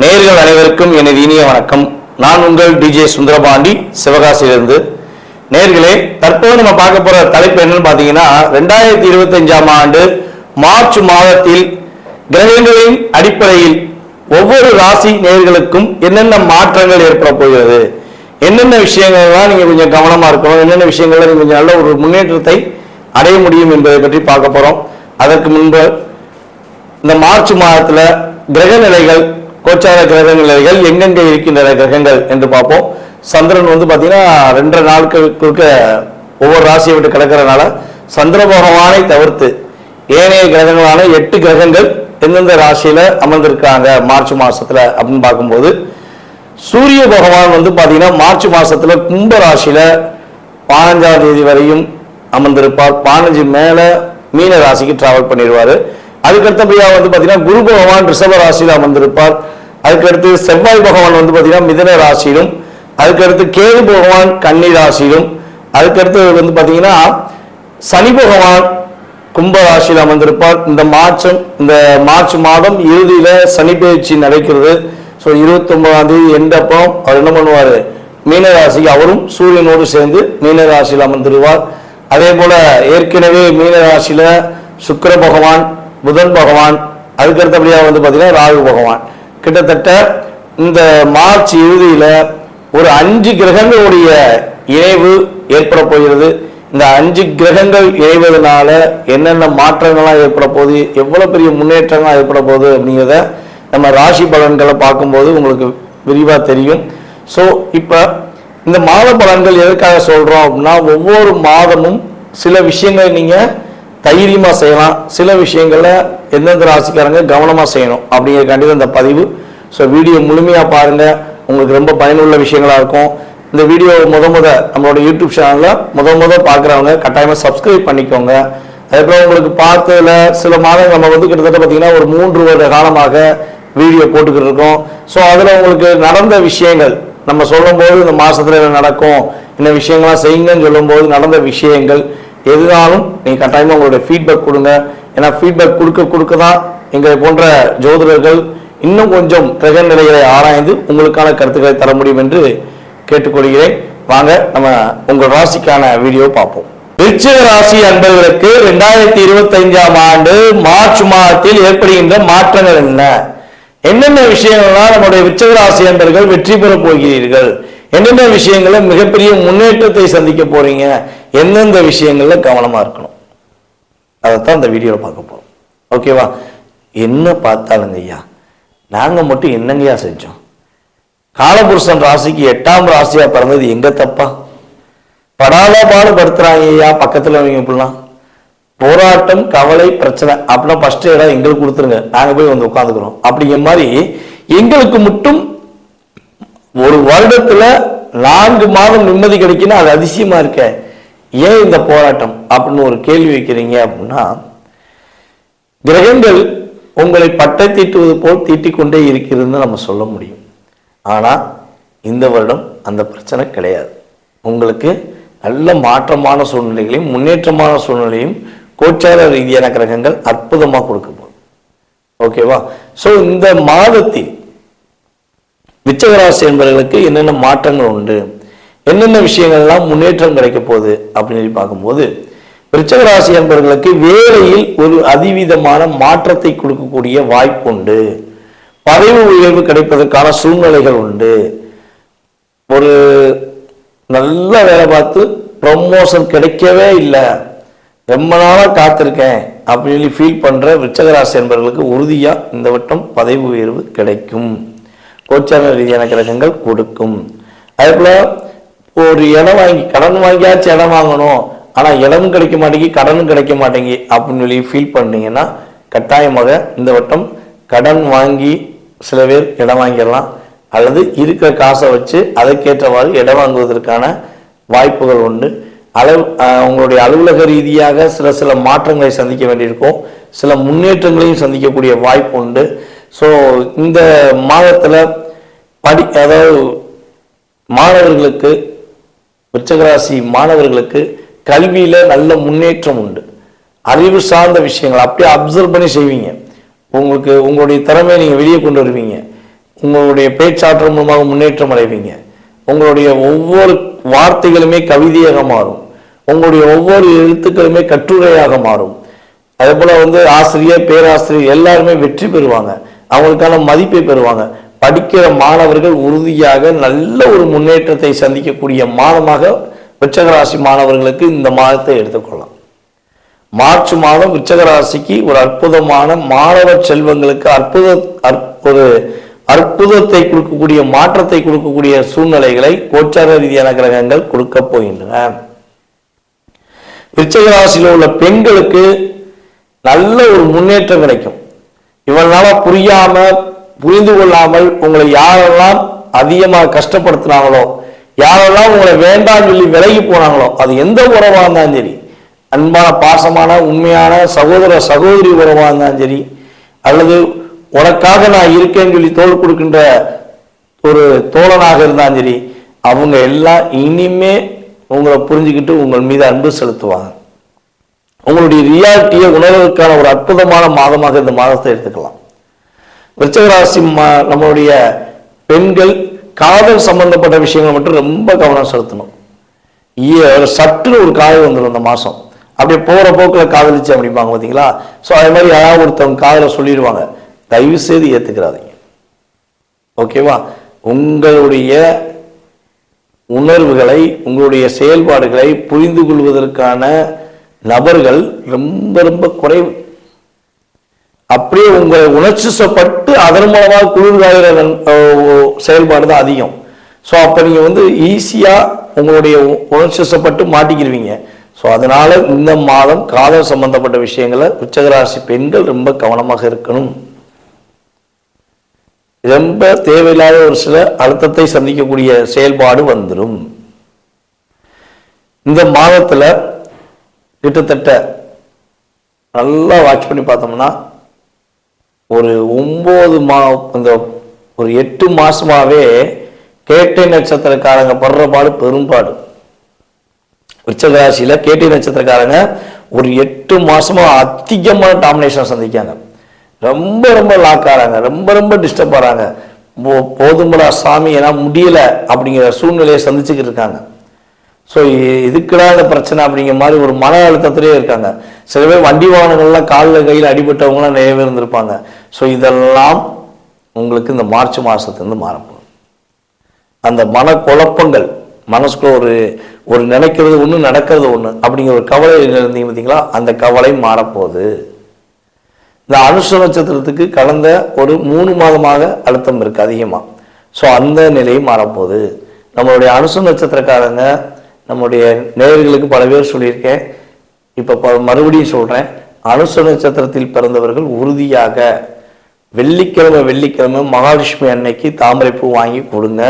நேயர்கள் அனைவருக்கும் எனது இனிய வணக்கம். நான் உங்கள் டிஜே சுந்தரபாண்டி சிவகாசியிலிருந்து. நேயர்களே, தற்போது நம்ம பார்க்க போற தலைப்பு என்னன்னு பாத்தீங்கன்னா, 2025ஆம் ஆண்டு மார்ச் மாதத்தில் கிரகங்களின் அடிப்படையில் ஒவ்வொரு ராசி நேயர்களுக்கும் என்னென்ன மாற்றங்கள் ஏற்பட போகிறது, என்னென்ன விஷயங்கள்லாம் நீங்க கொஞ்சம் கவனமா இருக்கணும், என்னென்ன விஷயங்கள்ல நீங்க கொஞ்சம் நல்ல ஒரு முன்னேற்றத்தை அடைய முடியும் என்பதை பற்றி பார்க்க போறோம். அதற்கு முன்பு இந்த மார்ச் மாதத்துல கிரக நிலைகள், கோச்சார கிரக நிலைகள் எங்கெங்க இருக்கின்றன கிரகங்கள் என்று பார்ப்போம். சந்திரன் பாத்தீங்கன்னா 2 நாட்களுக்கு ஒவ்வொரு ராசியை விட்டு கிடக்கிறதுனால சந்திர பகவானை தவிர்த்து ஏனைய கிரகங்களான 8 கிரகங்கள் எந்தெந்த ராசியில அமர்ந்திருக்காங்க மார்ச் மாசத்துல அப்படின்னு பார்க்கும்போது, சூரிய பகவான் பாத்தீங்கன்னா மார்ச் மாசத்துல கும்ப ராசியில 15ஆம் தேதி வரையும் அமர்ந்திருப்பார். 15 மேல மீன ராசிக்கு டிராவல் பண்ணிடுவாரு. அதுக்கடுத்தபடியா பாத்தீங்கன்னா குரு பகவான் ரிஷப ராசியில அமர்ந்திருப்பார். அதுக்கடுத்து செவ்வாய் பகவான் பாத்தீங்கன்னா மிதுன ராசியிலும், அதுக்கடுத்து கேது பகவான் கன்னி ராசியிலும், அதுக்கடுத்து பாத்தீங்கன்னா சனி பகவான் கும்ப ராசியில் அமர்ந்திருப்பார். இந்த மார்ச் மாதம் இறுதியில சனி பயிற்சி நடக்கிறது. ஸோ 29ஆம் தேதி எண்டப்போ அவர் என்ன பண்ணுவார், மீன ராசிக்கு அவரும் சூரியனோடு சேர்ந்து மீன ராசியில் அமர்ந்துருவார். அதே போல ஏற்கனவே மீன ராசியில சுக்கிர பகவான், புதன் பகவான், அதுக்கடுத்தபடியா பாத்தீங்கன்னா ராகு பகவான், கிட்டத்தட்ட இந்த மார்ச் இறுதியில ஒரு 5 கிரகங்களுடைய இணைவு ஏற்பட போகிறது. இந்த 5 கிரகங்கள் இணைவதனால என்னென்ன மாற்றங்கள்லாம் ஏற்பட போகுது, எவ்வளவு பெரிய முன்னேற்றங்கள்லாம் ஏற்பட போகுது அப்படிங்கிறத நம்ம ராசி பலன்களை பார்க்கும்போது உங்களுக்கு விரிவா தெரியும். ஸோ இப்ப இந்த மாத பலன்கள் எதற்காக சொல்றோம் அப்படின்னா, ஒவ்வொரு மாதமும் சில விஷயங்களை நீங்க தைரியமா செய்யலாம், சில விஷயங்கள்ல எந்தெந்த ராசிக்காரங்க கவனமா செய்யணும் அப்படிங்கிறக்காண்டி இந்த பதிவு. ஸோ வீடியோ முழுமையா பாருங்க, உங்களுக்கு ரொம்ப பயனுள்ள விஷயங்களா இருக்கும். இந்த வீடியோ நம்மளோட யூடியூப் சேனல்ல முத பார்க்குறவங்க கட்டாயமா சப்ஸ்கிரைப் பண்ணிக்கோங்க. அதுக்கப்புறம் உங்களுக்கு பார்த்ததுல சில மாதங்கள் நம்ம கிட்டத்தட்ட பார்த்தீங்கன்னா ஒரு 3 வருட காலமாக வீடியோ போட்டுக்கிட்டு இருக்கோம். ஸோ அதுல உங்களுக்கு நடந்த விஷயங்கள் நம்ம சொல்லும் போது இந்த மாசத்துல என்ன நடக்கும், இந்த விஷயங்கள்லாம் செய்யுங்கன்னு சொல்லும் போது நடந்த விஷயங்கள் எதுனாலும் நீங்க கட்டாயமா உங்களுடைய ஃபீட்பேக் கொடுங்க. ஏன்னா ஃபீட்பேக் கொடுக்க தான் எங்களை போன்ற ஜோதிடர்கள் இன்னும் கொஞ்சம் கிரக நிலைகளை ஆராய்ந்து உங்களுக்கான கருத்துக்களை தர முடியும் என்று கேட்டுக்கொள்கிறேன். வாங்க நம்ம உங்கள் ராசிக்கான வீடியோ பார்ப்போம். விருச்சிக ராசி அன்பர்களுக்கு 2025ஆம் ஆண்டு மார்ச் மாதத்தில் ஏற்படுகின்ற மாற்றங்கள் என்னென்ன விஷயங்கள்லாம் நம்முடைய விருச்சிக ராசி அன்பர்கள் வெற்றி பெற போகிறீர்கள், என்னென்ன விஷயங்கள மிகப்பெரிய முன்னேற்றத்தை சந்திக்க போறீங்க, எந்தெந்த விஷயங்கள்ல கவனமா இருக்கணும், அதைத்தான் இந்த வீடியோல பார்க்க போறோம். ஓகேவா? என்ன பார்த்தாலுங்க ஐயா, நாங்க மட்டும் என்னங்கய்யா செஞ்சோம், காலபுருஷன் ராசிக்கு 8ஆம் ராசியா பிறந்தது எங்க தப்பா, படாத பாடுபடுத்துறாங்க ஐயா பக்கத்துல இப்படிலாம் போராட்டம் கவலை பிரச்சனை அப்படின்னா ஃபர்ஸ்ட் இடம் எங்களுக்கு கொடுத்துருங்க, நாங்க போய் உட்காந்துக்கிறோம் அப்படிங்கிற மாதிரி எங்களுக்கு மட்டும் ஒரு வருடத்துல 4 மாதம் நிம்மதி கிடைக்குன்னா அது அதிசயமா இருக்க. ஏன் இந்த போராட்டம் அப்படின்னு ஒரு கேள்வி வைக்கிறீங்க அப்படின்னா, கிரகங்கள் உங்களை பட்டை தீட்டுவது போல் தீட்டிக்கொண்டே இருக்கிறதுன்னு நம்ம சொல்ல முடியும். ஆனா இந்த வருடம் அந்த பிரச்சனை கிடையாது. உங்களுக்கு நல்ல மாற்றமான சூழ்நிலைகளையும் முன்னேற்றமான சூழ்நிலையும் கோச்சார ரீதியான கிரகங்கள் அற்புதமா கொடுக்க போகுது. ஓகேவா? சோ இந்த மாதத்தில் விருச்சிக ராசி என்பவர்களுக்கு என்னென்ன மாற்றங்கள் உண்டு, என்னென்ன விஷயங்கள்லாம் முன்னேற்றம் கிடைக்க போகுது அப்படின்னு பார்க்கும்போது, விருச்சிக ராசி என்பவர்களுக்கு வேலையில் ஒரு அதிவிதமான மாற்றத்தை கொடுக்கக்கூடிய வாய்ப்பு உண்டு. பதவி உயர்வு கிடைப்பதற்கான சூழ்நிலைகள் உண்டு. ஒரு நல்ல வேலை பார்த்து ப்ரமோஷன் கிடைக்கவே இல்லை, ரொம்ப நாளா காத்திருக்கேன் அப்படின்னு ஃபீல் பண்ற விருச்சிக ராசி என்பவர்களுக்கு உறுதியா இந்த வட்டம் பதவி உயர்வு கிடைக்கும். கோச்சார ரீதியான கிரகங்கள் கொடுக்கும். அதே போல ஒரு இடம் வாங்கி கடன் வாங்கியாச்சும் இடம் வாங்கணும், ஆனா இடமும் கிடைக்க மாட்டேங்கி கடனும் கிடைக்க மாட்டேங்கி அப்படின்னு சொல்லி ஃபீல் பண்ணீங்கன்னா கட்டாயமாக இந்த வட்டம் கடன் வாங்கி சில பேர் இடம் வாங்கிடலாம், அல்லது இருக்கிற காசை வச்சு அதற்கேற்றவாறு இடம் வாங்குவதற்கான வாய்ப்புகள் உண்டு. உங்களுடைய அலுவலக ரீதியாக சில மாற்றங்களை சந்திக்க வேண்டியிருக்கும், சில முன்னேற்றங்களையும் சந்திக்கக்கூடிய வாய்ப்பு உண்டு. ஸோ இந்த மாதத்துல அதாவது மாணவர்களுக்கு, விருச்சிக ராசி மாணவர்களுக்கு கல்வியில நல்ல முன்னேற்றம் உண்டு. அறிவு சார்ந்த விஷயங்கள் அப்படியே அப்சர்வ் பண்ணி செய்வீங்க. உங்களுக்கு உங்களுடைய திறமையை நீங்க வெளியே கொண்டு வருவீங்க. உங்களுடைய பேச்சாற்றல் மூலமாக முன்னேற்றம் அடைவீங்க. உங்களுடைய ஒவ்வொரு வார்த்தைகளுமே கவிதையாக மாறும். உங்களுடைய ஒவ்வொரு எழுத்துக்களுமே கட்டுரையாக மாறும். அதே போல ஆசிரியர், பேராசிரியர் எல்லாருமே வெற்றி பெறுவாங்க. அவங்களுக்கான மதிப்பை பெறுவாங்க. படிக்கிற மாணவர்கள் உறுதியாக நல்ல ஒரு முன்னேற்றத்தை சந்திக்கக்கூடிய மாதமாக விருச்சிக ராசி மாணவர்களுக்கு இந்த மாதத்தை எடுத்துக்கொள்ளலாம். மார்ச் மாதம் விருச்சிக ராசிக்கு ஒரு அற்புதமான மாணவர் செல்வங்களுக்கு ஒரு அற்புதத்தை கொடுக்கக்கூடிய, மாற்றத்தை கொடுக்கக்கூடிய சூழ்நிலைகளை கோச்சார ரீதியான கிரகங்கள் கொடுக்க போகின்றன. விருச்சிக ராசியில் உள்ள பெண்களுக்கு நல்ல ஒரு முன்னேற்றம் கிடைக்கும். இவனால புரிந்து கொள்ளாமல் உங்களை யாரெல்லாம் அதிகமாக கஷ்டப்படுத்தினாங்களோ, யாரெல்லாம் உங்களை வேண்டாம் சொல்லி விலகி போனாங்களோ, அது எந்த உறவா இருந்தாலும் சரி, அன்பான பாசமான உண்மையான சகோதர சகோதரி உறவா இருந்தாலும் சரி, அல்லது உனக்காக நான் இருக்கேன்னு சொல்லி தோள் கொடுக்கின்ற ஒரு தோழனாக இருந்தாலும் சரி, அவங்க எல்லாம் இனிமே உங்களை புரிஞ்சுக்கிட்டு உங்கள் மீது அன்பு செலுத்துவாங்க. உங்களுடைய ரியாலிட்டியை உணர்வதற்கான ஒரு அற்புதமான மாதமாக இந்த மாதத்தை எடுத்துக்கலாம். விருச்சிக ராசி நம்மளுடைய பெண்கள் காதல் சம்பந்தப்பட்ட விஷயங்கள் மட்டும் ரொம்ப கவனம் செலுத்தணும். சற்று ஒரு காதல் வந்துடும் இந்த மாதம். அப்படியே போகிற போக்கில் காதலிச்சு அப்படிம்பாங்க பார்த்தீங்களா? ஸோ அதே மாதிரி யாராவது ஒருத்தவங்க காதலை சொல்லிடுவாங்க, தயவு செய்து ஏற்றுக்கிறாதீங்க. ஓகேவா? உங்களுடைய உணர்வுகளை, உங்களுடைய செயல்பாடுகளை புரிந்து கொள்வதற்கான நபர்கள் ரொம்ப ரொம்ப குறைவு. அப்படியே உங்களை உணர்ச்சிசப்பட்டு அதன் மூலமாக குளிர்காயிற செயல்பாடு தான் அதிகம். ஸோ அப்போ நீங்கள் ஈஸியாக உங்களுடைய உணர்ச்சிசப்பட்டு மாட்டிக்கிடுவீங்க. ஸோ அதனால இந்த மாதம் காதல் சம்பந்தப்பட்ட விஷயங்களை விருச்சிக ராசி பெண்கள் ரொம்ப கவனமாக இருக்கணும். ரொம்ப தேவையில்லாத ஒரு சில அழுத்தத்தை சந்திக்கக்கூடிய செயல்பாடு வந்துடும். இந்த மாதத்துல கிட்டத்தட்ட நல்லா வாட்ச் பண்ணி பார்த்தோம்னா ஒரு 8 மாசமாவே கேட்டை நட்சத்திரக்காரங்க படுற பாடு பெரும்பாடு. விருச்சிக ராசியில கேட்டை நட்சத்திரக்காரங்க ஒரு 8 மாசமா அதிகமான டாமினேஷன் சந்திக்காங்க. ரொம்ப ரொம்ப லாக் ஆறாங்க, ரொம்ப ரொம்ப டிஸ்டர்ப் ஆறாங்க. போதும்படா சாமி ஏன்னா முடியல அப்படிங்கிற சூழ்நிலையை சந்திச்சுக்கிட்டு இருக்காங்க. ஸோ இதுக்குடா இந்த பிரச்சனை அப்படிங்கிற மாதிரி ஒரு மன அழுத்தத்திலே இருக்காங்க. சில பேர் வண்டி வாகனங்கள்லாம் காலில் கையில் அடிபட்டவங்களாம் நிறைய பேர் இருந்திருப்பாங்க. ஸோ இதெல்லாம் உங்களுக்கு இந்த மார்ச் மாதத்துலேருந்து மாறப்போகுது. அந்த மன குழப்பங்கள், மனசுக்குள்ள ஒரு நினைக்கிறது ஒன்று நடக்கிறது ஒன்று அப்படிங்கிற ஒரு கவலை இருந்தீங்க பார்த்தீங்களா, அந்த கவலை மாறப்போகுது. இந்த அனுஷ நட்சத்திரத்துக்கு கடந்த ஒரு 3 மாதமாக அழுத்தம் இருக்கு அதிகமாக. ஸோ அந்த நிலையும் மாறப்போகுது. நம்மளுடைய அனுஷ நட்சத்திரக்காரங்க நம்முடைய நேயர்களுக்கு பல பேர் சொல்லியிருக்கேன், இப்போ மறுபடியும் சொல்கிறேன். அனுஷ நட்சத்திரத்தில் பிறந்தவர்கள் உறுதியாக வெள்ளிக்கிழமை மகாலட்சுமி அன்னைக்கு தாமரைப்பூ வாங்கி கொடுங்க.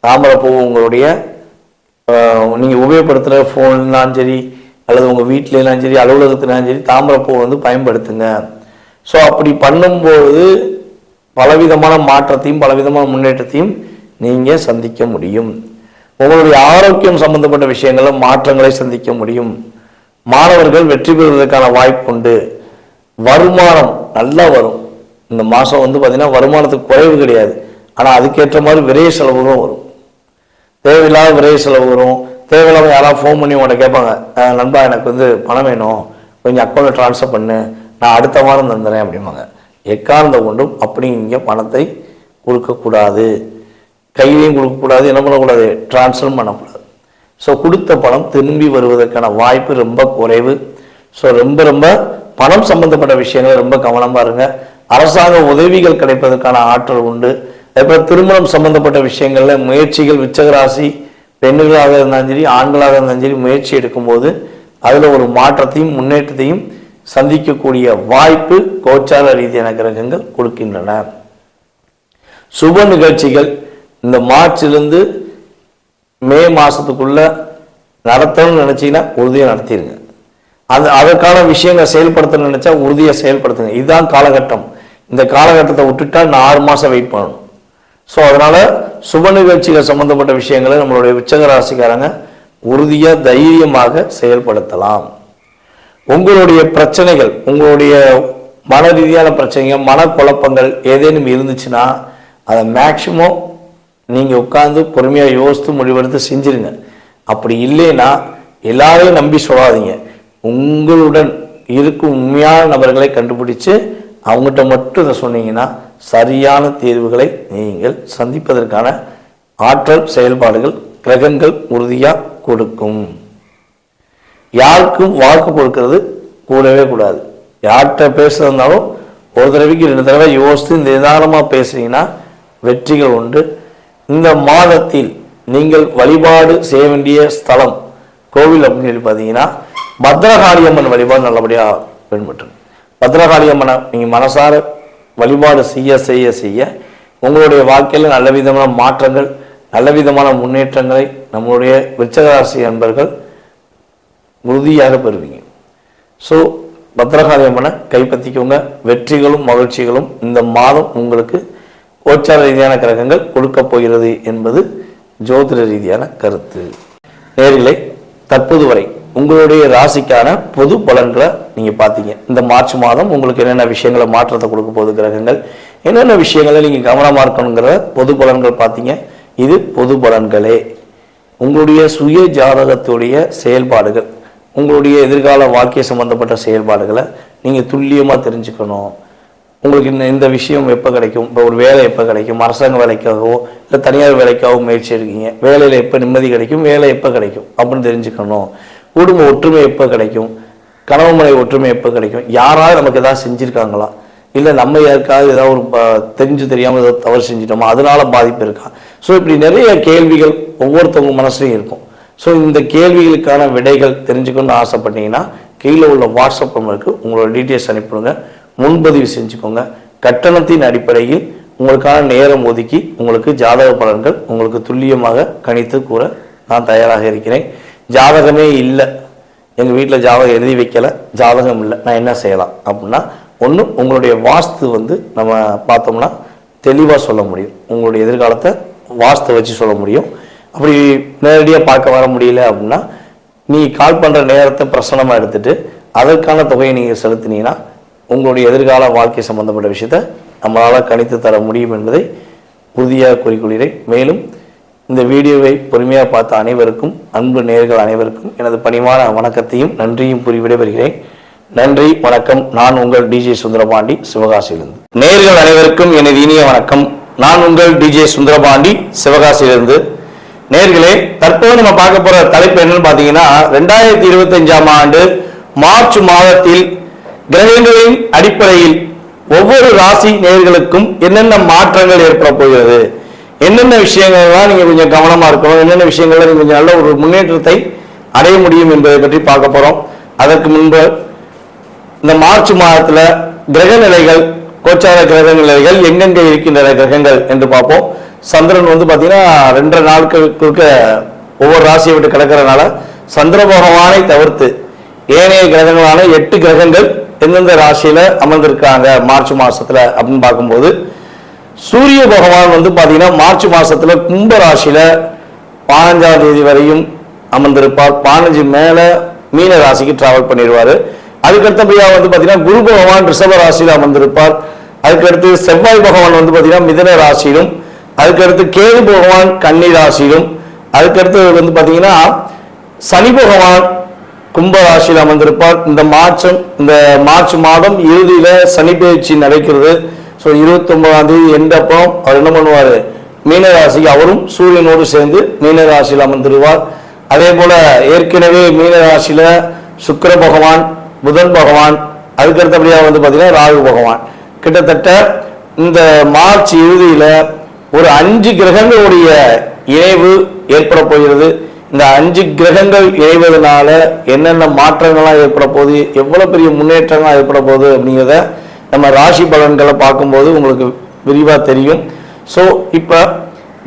தாமரைப்பூ உங்களுடைய நீங்கள் உபயோகப்படுத்துகிற ஃபோன்லாம் சரி, அல்லது உங்கள் வீட்டிலாம் சரி, அலுவலகத்திலாம் சரி, தாமரைப்பூ பயன்படுத்துங்க. ஸோ அப்படி பண்ணும்போது பலவிதமான மாற்றத்தையும் பலவிதமான முன்னேற்றத்தையும் நீங்கள் சந்திக்க முடியும். உங்களுடைய ஆரோக்கியம் சம்பந்தப்பட்ட விஷயங்களில் மாற்றங்களை சந்திக்க முடியும். மாணவர்கள் வெற்றி பெறுவதற்கான வாய்ப்பு உண்டு. வருமானம் நல்லா வரும். இந்த மாதம் பார்த்தீங்கன்னா வருமானத்துக்கு குறைவு கிடையாது. ஆனால் அதுக்கேற்ற மாதிரி விரைய செலவுகளும் வரும். தேவையில்லாத விரைய செலவு வரும். தேவையில்லாமல் யாராவது ஃபோன் பண்ணி உங்கள்கிட்ட கேட்பாங்க, நண்பா எனக்கு பணம் வேணும், கொஞ்சம் அக்கௌண்ட்டில் ட்ரான்ஸ்ஃபர் பண்ணு, நான் அடுத்த வாரம் தந்துடுறேன் அப்படிம்பாங்க. எக்காரணத்தை கொண்டும் அப்படி நீங்கள் பணத்தை கொடுக்கக்கூடாது. கையிலையும் கொடுக்கக்கூடாது, என்ன பண்ணக்கூடாது, ட்ரான்ஸ்ஃபரும் பண்ணக்கூடாது. ஸோ கொடுத்த பணம் திரும்பி வருவதற்கான வாய்ப்பு ரொம்ப குறைவு. ஸோ ரொம்ப ரொம்ப பணம் சம்பந்தப்பட்ட விஷயங்கள் ரொம்ப கவனமாக இருங்க. அரசாங்க உதவிகள் கிடைப்பதற்கான ஆற்றல் உண்டு. அதேபோல் திருமணம் சம்பந்தப்பட்ட விஷயங்களில் முயற்சிகள் விருச்சிக ராசி பெண்களாக இருந்தாலும் சரி ஆண்களாக இருந்தாலும் சரி முயற்சி எடுக்கும்போது அதில் ஒரு மாற்றத்தையும் முன்னேற்றத்தையும் சந்திக்கக்கூடிய வாய்ப்பு கோச்சார ரீதியான கிரகங்கள் கொடுக்கின்றன. சுப நிகழ்ச்சிகள் இந்த மார்ச்சிலிருந்து மே மாதத்துக்குள்ள நடத்தணும்னு நினச்சிங்கன்னா உறுதியாக நடத்திடுங்க. அதற்கான விஷயங்களை செயல்படுத்தணும்னு நினச்சா உறுதியாக செயல்படுத்துங்க. இதுதான் காலகட்டம். இந்த காலகட்டத்தை விட்டுட்டா நான் 6 மாதம் வெயிட் பண்ணணும். ஸோ அதனால் சுப நிகழ்ச்சிகள் சம்மந்தப்பட்ட விஷயங்களை நம்மளுடைய விருச்சிக ராசிக்காரங்க உறுதியாக தைரியமாக செயல்படுத்தலாம். உங்களுடைய பிரச்சனைகள், உங்களுடைய மன ரீதியான பிரச்சனைகள், மனக்குழப்பங்கள் ஏதேனும் இருந்துச்சுன்னா அதை மேக்சிமம் நீங்கள் உட்காந்து பொறுமையாக யோசித்து முடிவெடுத்து செஞ்சிருங்க. அப்படி இல்லைன்னா எல்லாரையும் நம்பி சொல்லாதீங்க. உங்களுடன் இருக்கும் உண்மையான நபர்களை கண்டுபிடிச்சு அவங்ககிட்ட மட்டும் இதை சொன்னீங்கன்னா சரியான தீர்வுகளை நீங்கள் சந்திப்பதற்கான ஆற்றல் செயல்பாடுகள் கிரகங்கள் உறுதியாக கொடுக்கும். யாருக்கும் வாக்கு கொடுக்கறது கூடவே கூடாது. யார்கிட்ட பேசுறதுனாலும் ஒரு தடவைக்கு 2 தடவை யோசித்து நிதானமாக பேசுறீங்கன்னா வெற்றிகள் உண்டு. இந்த மாதத்தில் நீங்கள் வழிபாடு செய்ய வேண்டிய ஸ்தலம் கோவில் அப்படின்னு சொல்லி பார்த்தீங்கன்னா பத்ரகாளியம்மன் வழிபாடு நல்லபடியாக பின்பற்று. பத்ரகாளியம்மனை நீங்கள் மனசார வழிபாடு செய்ய செய்ய செய்ய உங்களுடைய வாழ்க்கையில் நல்ல விதமான மாற்றங்கள் நல்ல விதமான முன்னேற்றங்களை நம்மளுடைய விருச்சிக ராசி அன்பர்கள் உறுதியாக பெறுவீங்க. ஸோ பத்ரகாளியம்மனை கைப்பற்றிக்கோங்க. வெற்றிகளும் மகிழ்ச்சிகளும் இந்த மாதம் உங்களுக்கு கோச்சார ரீதியான கிரகங்கள் கொடுக்க போகிறது என்பது ஜோதிட ரீதியான கருத்து. நேயர்களே, தற்போது வரை உங்களுடைய ராசிக்கான பொது பலன்களை நீங்கள் பார்த்தீங்க. இந்த மார்ச் மாதம் உங்களுக்கு என்னென்ன விஷயங்களை மாற்றத்தை கொடுக்க போகுது கிரகங்கள், என்னென்ன விஷயங்களை நீங்கள் கவனமாக இருக்கணுங்கிற பொது பலன்கள் பார்த்தீங்க. இது பொது பலன்களே. உங்களுடைய சுய ஜாதகத்துடைய செயல்பாடுகள், உங்களுடைய எதிர்கால வாழ்க்கை சம்பந்தப்பட்ட செயல்பாடுகளை நீங்கள் துல்லியமாக தெரிஞ்சுக்கணும். உங்களுக்கு இந்த விஷயம் எப்போ கிடைக்கும், இப்போ ஒரு வேலை எப்போ கிடைக்கும், அரசாங்க வேலைக்காகவோ இல்லை தனியார் வேலைக்காகவோ முயற்சி எடுக்கீங்க, வேலையில் எப்போ நிம்மதி கிடைக்கும், வேலை எப்போ கிடைக்கும் அப்படின்னு தெரிஞ்சுக்கணும். குடும்ப ஒற்றுமை எப்போ கிடைக்கும், கணவன் மனைவி ஒற்றுமை எப்போ கிடைக்கும், யாராவது நமக்கு ஏதாவது செஞ்சுருக்காங்களா, இல்லை நம்ம யாருக்காவது ஏதாவது ஒரு தெரிஞ்சு தெரியாமல் ஏதாவது தவறு செஞ்சிட்டோமா, அதனால பாதிப்பு இருக்கா. ஸோ இப்படி நிறைய கேள்விகள் ஒவ்வொருத்தவங்க மனசுலையும் இருக்கும். ஸோ இந்த கேள்விகளுக்கான விடைகள் தெரிஞ்சுக்கணும்னு ஆசைப்பட்டீங்கன்னா கீழே உள்ள வாட்ஸ்அப் நம்பருக்கு உங்களோட டீட்டெயில்ஸ் அனுப்பிடுங்க. முன்பதிவு செஞ்சுக்கோங்க. கட்டணத்தின் அடிப்படையில் உங்களுக்கான நேரம் ஒதுக்கி உங்களுக்கு ஜாதக பலன்கள் உங்களுக்கு துல்லியமாக கணித்து கூற நான் தயாராக இருக்கிறேன். ஜாதகமே இல்லை, எங்கள் வீட்டில் ஜாதகம் எழுதி வைக்கலை, ஜாதகம் இல்லை, நான் என்ன செய்யலாம் அப்படின்னா, ஒன்று உங்களுடைய வாஸ்து நம்ம பார்த்தோம்னா தெளிவாக சொல்ல முடியும். உங்களுடைய எதிர்காலத்தை வாஸ்து வச்சு சொல்ல முடியும். அப்படி நேரடியாக பார்க்க வர முடியல அப்படின்னா நீ கால் பண்ணுற நேரத்தை பிரசனமாக எடுத்துட்டு அதற்கான தொகையை நீங்கள் செலுத்தினீங்கன்னா உங்களுடைய எதிர்கால வாழ்க்கை சம்பந்தப்பட்ட விஷயத்தை நம்மளால் கணித்து தர முடியும் என்பதை உறுதியாக கூறிக்கொள்கிறேன். மேலும் இந்த வீடியோவை பொறுமையாக பார்த்த அனைவருக்கும், அன்பு நேயர்கள் அனைவருக்கும் எனது பணிவான வணக்கத்தையும் நன்றியும் கூறி விடைபெறுகிறேன். நன்றி, வணக்கம். நான் உங்கள் டிஜே சுந்தரபாண்டி, சிவகாசியிலிருந்து. நேயர்கள் அனைவருக்கும் எனது இனிய வணக்கம். நான் உங்கள் டிஜே சுந்தரபாண்டி, சிவகாசியிலிருந்து. நேயர்களே, தற்போது நம்ம பார்க்க போற தலைப்பு என்னன்னு பார்த்தீங்கன்னா 2025ஆம் ஆண்டு மார்ச் மாதத்தில் கிரகங்களின் அடிப்படையில் ஒவ்வொரு ராசி நேயர்களுக்கும் என்னென்ன மாற்றங்கள் ஏற்பட போகிறது, என்னென்ன விஷயங்கள்லாம் நீங்க கொஞ்சம் கவனமா இருக்கணும், என்னென்ன விஷயங்கள்ல நீங்க கொஞ்சம் நல்ல ஒரு முன்னேற்றத்தை அடைய முடியும் என்பதை பற்றி பார்க்க போறோம். அதற்கு முன்பு இந்த மார்ச் மாதத்துல கிரக நிலைகள், கோச்சார கிரக நிலைகள் எங்கெங்க இருக்கின்றன கிரகங்கள் என்று பார்ப்போம். சந்திரன் பார்த்தீங்கன்னா 2 நாட்களுக்கு ஒவ்வொரு ராசியை விட்டு கிடக்கிறதுனால சந்திர பகவானை தவிர்த்து ஏனைய கிரகங்களான 8 கிரகங்கள் எந்தெந்த ராசியில அமர்ந்திருக்காங்க மார்ச் மாசத்துல அப்படின்னு பார்க்கும்போது, சூரிய பகவான் பார்த்தீங்கன்னா மார்ச் மாசத்துல கும்ப ராசியில 15ஆம் தேதி வரையும் அமர்ந்திருப்பார். 15 மேல மீன ராசிக்கு டிராவல் பண்ணிடுவாரு. அதுக்கடுத்தபடியா பார்த்தீங்கன்னா குரு பகவான் ரிஷப ராசியில அமர்ந்திருப்பார். அதுக்கடுத்து செவ்வாய் பகவான் பார்த்தீங்கன்னா மிதுன ராசியிலும், அதுக்கடுத்து கேது பகவான் கன்னி ராசியிலும், அதுக்கடுத்து பார்த்தீங்கன்னா சனி பகவான் கும்ப ராசியில் அமர்ந்திருப்பார். இந்த மார்ச் மாதம் இறுதியில சனி பயிற்சி நடக்கிறது. ஸோ 29ஆம் தேதி எண்டப்போ அவர் என்ன பண்ணுவார், மீன ராசிக்கு அவரும் சூரியனோடு சேர்ந்து மீன ராசியில் அமர்ந்துருவார். அதே போல ஏற்கனவே மீன ராசியில சுக்கிர பகவான், புதன் பகவான், அதுக்கடுத்தபடியாக பார்த்தீங்கன்னா ராகு பகவான். கிட்டத்தட்ட இந்த மார்ச் இறுதியில ஒரு 5 கிரகங்களுடைய இணைவு ஏற்பட போகிறது. இந்த 5 கிரகங்கள் இணைவதனால என்னென்ன மாற்றங்கள்லாம் ஏற்பட போகுது, எவ்வளவு பெரிய முன்னேற்றங்கள்லாம் ஏற்பட போகுது அப்படிங்கிறத நம்ம ராசி பலன்களை பார்க்கும்போது உங்களுக்கு விரிவாக தெரியும். ஸோ இப்போ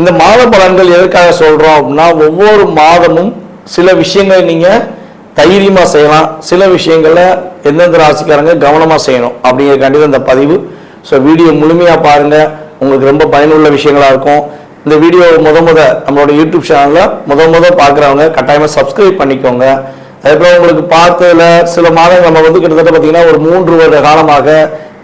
இந்த மாத பலன்கள் எதற்காக சொல்றோம் அப்படின்னா, ஒவ்வொரு மாதமும் சில விஷயங்களை நீங்க தைரியமா செய்யலாம், சில விஷயங்கள்ல எந்தெந்த ராசிக்காரங்க கவனமா செய்யணும் அப்படிங்கிறக்காண்டி இந்த பதிவு. ஸோ வீடியோ முழுமையா பாருங்க, உங்களுக்கு ரொம்ப பயனுள்ள விஷயங்களா இருக்கும். இந்த வீடியோ நம்மளோட யூடியூப் சேனல்ல முத பார்க்குறவங்க கட்டாயமா சப்ஸ்கிரைப் பண்ணிக்கோங்க. அதுக்கப்புறம் உங்களுக்கு பார்த்ததுல சில மாதங்கள் நம்ம கிட்டத்தட்ட பார்த்தீங்கன்னா ஒரு 3 வருட காலமாக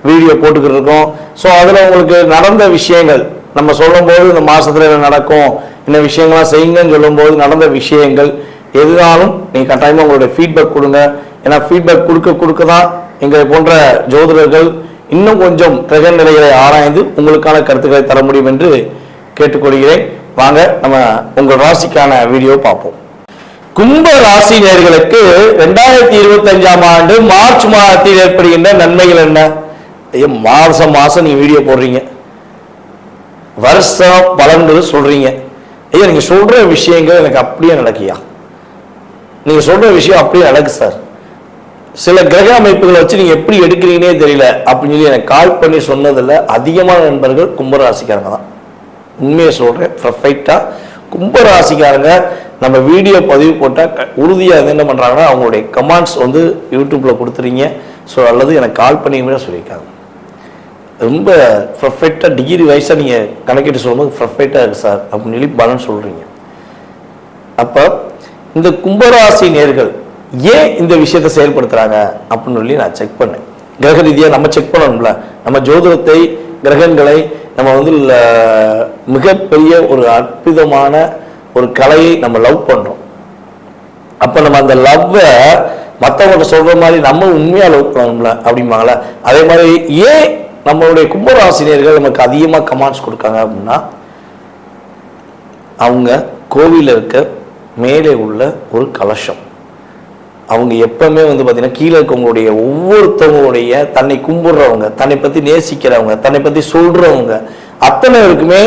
வீடியோ போட்டுக்கிட்டு இருக்கோம். ஸோ அதில் உங்களுக்கு நடந்த விஷயங்கள் நம்ம சொல்லும்போது இந்த மாசத்துல என்ன நடக்கும், இந்த விஷயங்கள்லாம் செய்யுங்கன்னு சொல்லும்போது நடந்த விஷயங்கள் எதுனாலும் நீங்க கட்டாயமா உங்களுடைய ஃபீட்பேக் கொடுங்க. ஏன்னா ஃபீட்பேக் கொடுக்க தான் எங்களை போன்ற ஜோதிடர்கள் இன்னும் கொஞ்சம் கிரக நிலைகளை ஆராய்ந்து உங்களுக்கான கருத்துக்களை தர முடியும் என்று கேட்டுக்கொள்கிறேன். வாங்க நம்ம உங்கள் ராசிக்கான வீடியோ பார்ப்போம். கும்ப ராசி நேயர்களுக்கு 2025ஆம் ஆண்டு மார்ச் மாதத்தில் ஏற்படுகின்ற நன்மைகள் என்ன? மாசம் நீங்க வீடியோ போடுறீங்க, வருஷம் பலன்கள் சொல்றீங்க. ஐயா நீங்க சொல்ற விஷயங்கள் எனக்கு அப்படியே நடக்கியா? நீங்க சொல்ற விஷயம் அப்படியே நடக்கு சார். சில கிரக அமைப்புகளை வச்சு நீங்க எப்படி எடுக்கிறீங்கன்னே தெரியல அப்படின்னு சொல்லி எனக்கு கால் பண்ணி சொன்னதில்ல அதிகமான நண்பர்கள் கும்பராசிக்காரங்க தான். உண்மையை சொல்றேன், பர்ஃபெக்டா கும்பராசிக்காரங்க நம்ம வீடியோ பதிவு போட்டால் உறுதியாக என்ன பண்றாங்கன்னா அவங்களுடைய கமெண்ட்ஸ் யூடியூப்ல கொடுத்துறீங்க. ஸோ அல்லது எனக்கு கால் பண்ணி சொல்லியிருக்காங்க. ரொம்ப பர்ஃபெக்டா டிகிரி வைஸா நீங்க கணக்கிட்டு சொல்லும்போது பர்ஃபெக்டா இருக்கு சார் அப்படின்னு சொல்லி பலன் சொல்றீங்க. அப்ப இந்த கும்பராசி நேர்கள் ஏன் இந்த விஷயத்தை செயல்படுத்துறாங்க அப்படின்னு சொல்லி நான் செக் பண்ணேன். கிரக ரீதியா நம்ம செக் பண்ணணும்ல, நம்ம ஜோதிடத்தை கிரகங்களை நம்ம மிகப்பெரிய ஒரு அற்புதமான ஒரு கலையை நம்ம லவ் பண்றோம். அப்ப நம்ம அந்த லவ்வை மற்றவங்க சொல்ற மாதிரி நம்ம உண்மையா லவ் பண்ணணும்ல அப்படிம்பாங்களே, அதே மாதிரி ஏன் நம்மளுடைய கும்பராசினியர்கள் நமக்கு அதிகமாக கமெண்ட்ஸ் கொடுக்காங்க அப்படின்னா அவங்க கோவிலில் இருக்க மேலே உள்ள ஒரு கலசம். அவங்க எப்பவுமே பார்த்தீங்கன்னா கீழே இருக்கவங்களுடைய ஒவ்வொருத்தவங்களுடைய தன்னை கும்பிடுறவங்க, தன்னை பற்றி நேசிக்கிறவங்க, தன்னை பற்றி சொல்றவங்க அத்தனை பேருக்குமே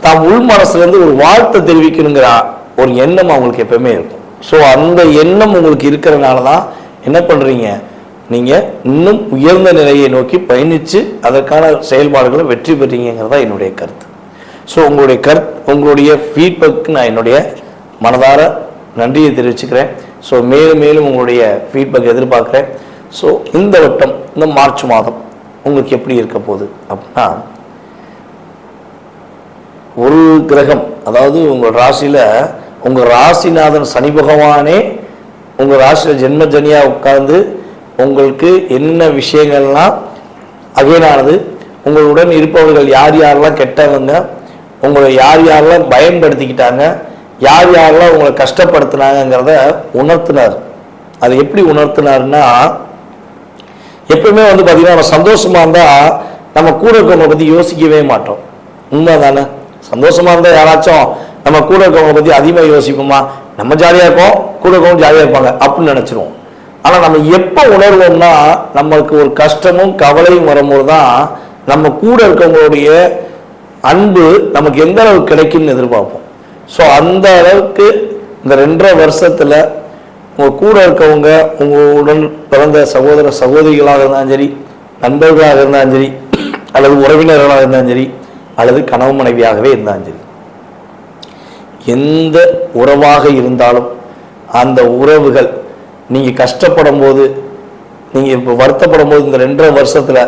தாம் உள் மனசுலேருந்து ஒரு வாழ்த்தை தெரிவிக்கணுங்கிற ஒரு எண்ணம் அவங்களுக்கு எப்பவுமே இருக்கும். ஸோ அந்த எண்ணம் உங்களுக்கு இருக்கிறதுனால தான் என்ன பண்ணுறீங்க, நீங்கள் இன்னும் உயர்ந்த நிலையை நோக்கி பயணித்து அதற்கான செயல்பாடுகளை வெற்றி பெறீங்கிறதா என்னுடைய கருத்து. ஸோ உங்களுடைய ஃபீட்பேக்கு நான் என்னுடைய மனதார நன்றியை தெரிவிச்சுக்கிறேன். ஸோ மேலும் மேலும் உங்களுடைய ஃபீட்பேக் எதிர்பார்க்குறேன். ஸோ இந்த வட்டம் இந்த மார்ச் மாதம் உங்களுக்கு எப்படி இருக்க போகுது அப்படின்னா, ஒரு கிரகம் அதாவது உங்கள் ராசியில் உங்கள் ராசிநாதன் சனி பகவானே உங்கள் ராசியில் ஜென்மஜனியாக உட்கார்ந்து உங்களுக்கு என்ன விஷயங்கள்லாம் அகைனானது, உங்களுடன் இருப்பவர்கள் யார் யாரெல்லாம் கெட்டவங்க, உங்களை யார் யாரெல்லாம் பயன்படுத்திக்கிட்டாங்க, யார் யாரெல்லாம் உங்களை கஷ்டப்படுத்தினாங்கிறத உணர்த்தினார். அது எப்படி உணர்த்தினார்னா, எப்பவுமே பார்த்தீங்கன்னா நம்ம சந்தோஷமா இருந்தால் நம்ம கூட இருக்கவங்களை பற்றி யோசிக்கவே மாட்டோம். உண்மை தானே? சந்தோஷமா இருந்தால் யாராச்சும் நம்ம கூட இருக்கவங்களை பற்றி அதிகமாக யோசிப்போமா? நம்ம ஜாலியாக இருக்கோம், கூட இருக்கவங்க ஜாலியாக இருப்பாங்க அப்படின்னு நினச்சிருவோம். ஆனால் நம்ம எப்போ உணர்வோம்னா நம்மளுக்கு ஒரு கஷ்டமும் கவலையும் வரும்போது தான் நம்ம கூட இருக்கவங்களுடைய அன்பு நமக்கு எந்த அளவுக்கு கிடைக்கும்னு எதிர்பார்ப்போம். ஸோ அந்த அளவுக்கு இந்த 2.5 வருஷத்துல உங்கள் கூட இருக்கவங்க உங்களுடன் பிறந்த சகோதர சகோதரிகளாக இருந்தாலும் சரி, நண்பர்களாக இருந்தாலும் சரி, அல்லது உறவினர்களாக இருந்தாலும் சரி, அல்லது கணவன் மனைவியாகவே இருந்தாலும் சரி, எந்த உறவாக இருந்தாலும் அந்த உறவுகள் நீங்கள் கஷ்டப்படும் போது, நீங்கள் இப்போ வருத்தப்படும் போது இந்த 2.5 வருஷத்துல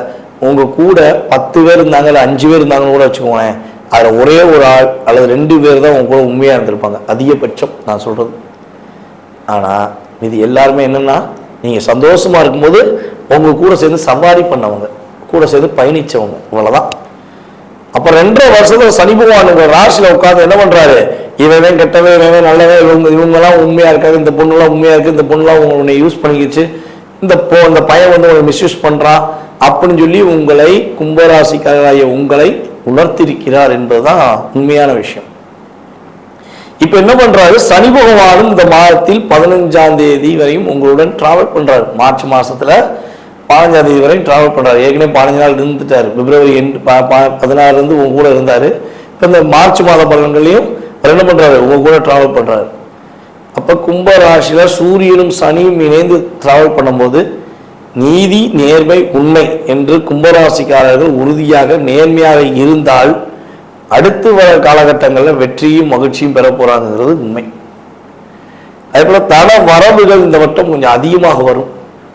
உங்கள் கூட 10 பேர் இருந்தாங்க, இல்லை 5 பேர் இருந்தாங்கன்னு கூட வச்சுக்கோங்களேன், அதில் ஒரே ஒரு ஆள் அல்லது 2 பேர் தான் உங்க கூட உண்மையாக இருந்திருப்பாங்க அதிகபட்சம் நான் சொல்றது. ஆனால் இது எல்லாருமே என்னன்னா, நீங்கள் சந்தோஷமா இருக்கும்போது உங்க கூட சேர்ந்து சவாரி பண்ணவங்க, கூட சேர்ந்து பயணிச்சவங்க, இவ்வளவுதான். அப்ப 2.5 வருஷத்துல சனி பகவான் உங்க ராசியில உட்கார்ந்து என்ன பண்றாரு, இவன் கெட்டவன், இவன் நல்லவன், இவங்கெல்லாம் உண்மையா இருக்காது, இந்த பொண்ணுலாம் உண்மையா இருக்கு, இந்த பொண்ணுலாம் உன்னை யூஸ் பண்ணிக்கிச்சு, இந்த பையன் உங்களை மிஸ்யூஸ் பண்றான் அப்படின்னு சொல்லி உங்களை கும்பராசிக்காரராகிய உங்களை உணர்த்திருக்கிறார் என்பதுதான் உண்மையான விஷயம். இப்ப என்ன பண்றாரு, சனி பகவானும் இந்த மாதத்தில் 15ஆம் தேதி வரையும் உங்களுடன் டிராவல் பண்றாரு. மார்ச் மாசத்துல 15ஆம் தேதி வரையும் டிராவல் பண்றாரு. ஏற்கனவே 15 நாள் இருந்துட்டாரு, பிப்ரவரி 16 இருந்து உங்க கூட இருந்தாரு. இப்ப இந்த மார்ச் மாத பலன்களையும் என்ன பண்றாரு, உங்க கூட டிராவல் பண்றாரு. அப்ப கும்ப ராசியில சூரியனும் சனியும் இணைந்து டிராவல் பண்ணும்போது நீதி நேர்மை உண்மை என்று கும்பராசிக்காரர்கள் உறுதியாக நேர்மையாக இருந்தால் அடுத்து வர காலகட்டங்களில் வெற்றியும் மகிழ்ச்சியும் பெற போறாங்கிறது உண்மை. அதே போல தன வரவுகள் இந்த வட்டம் கொஞ்சம் அதிகமாக வரும்.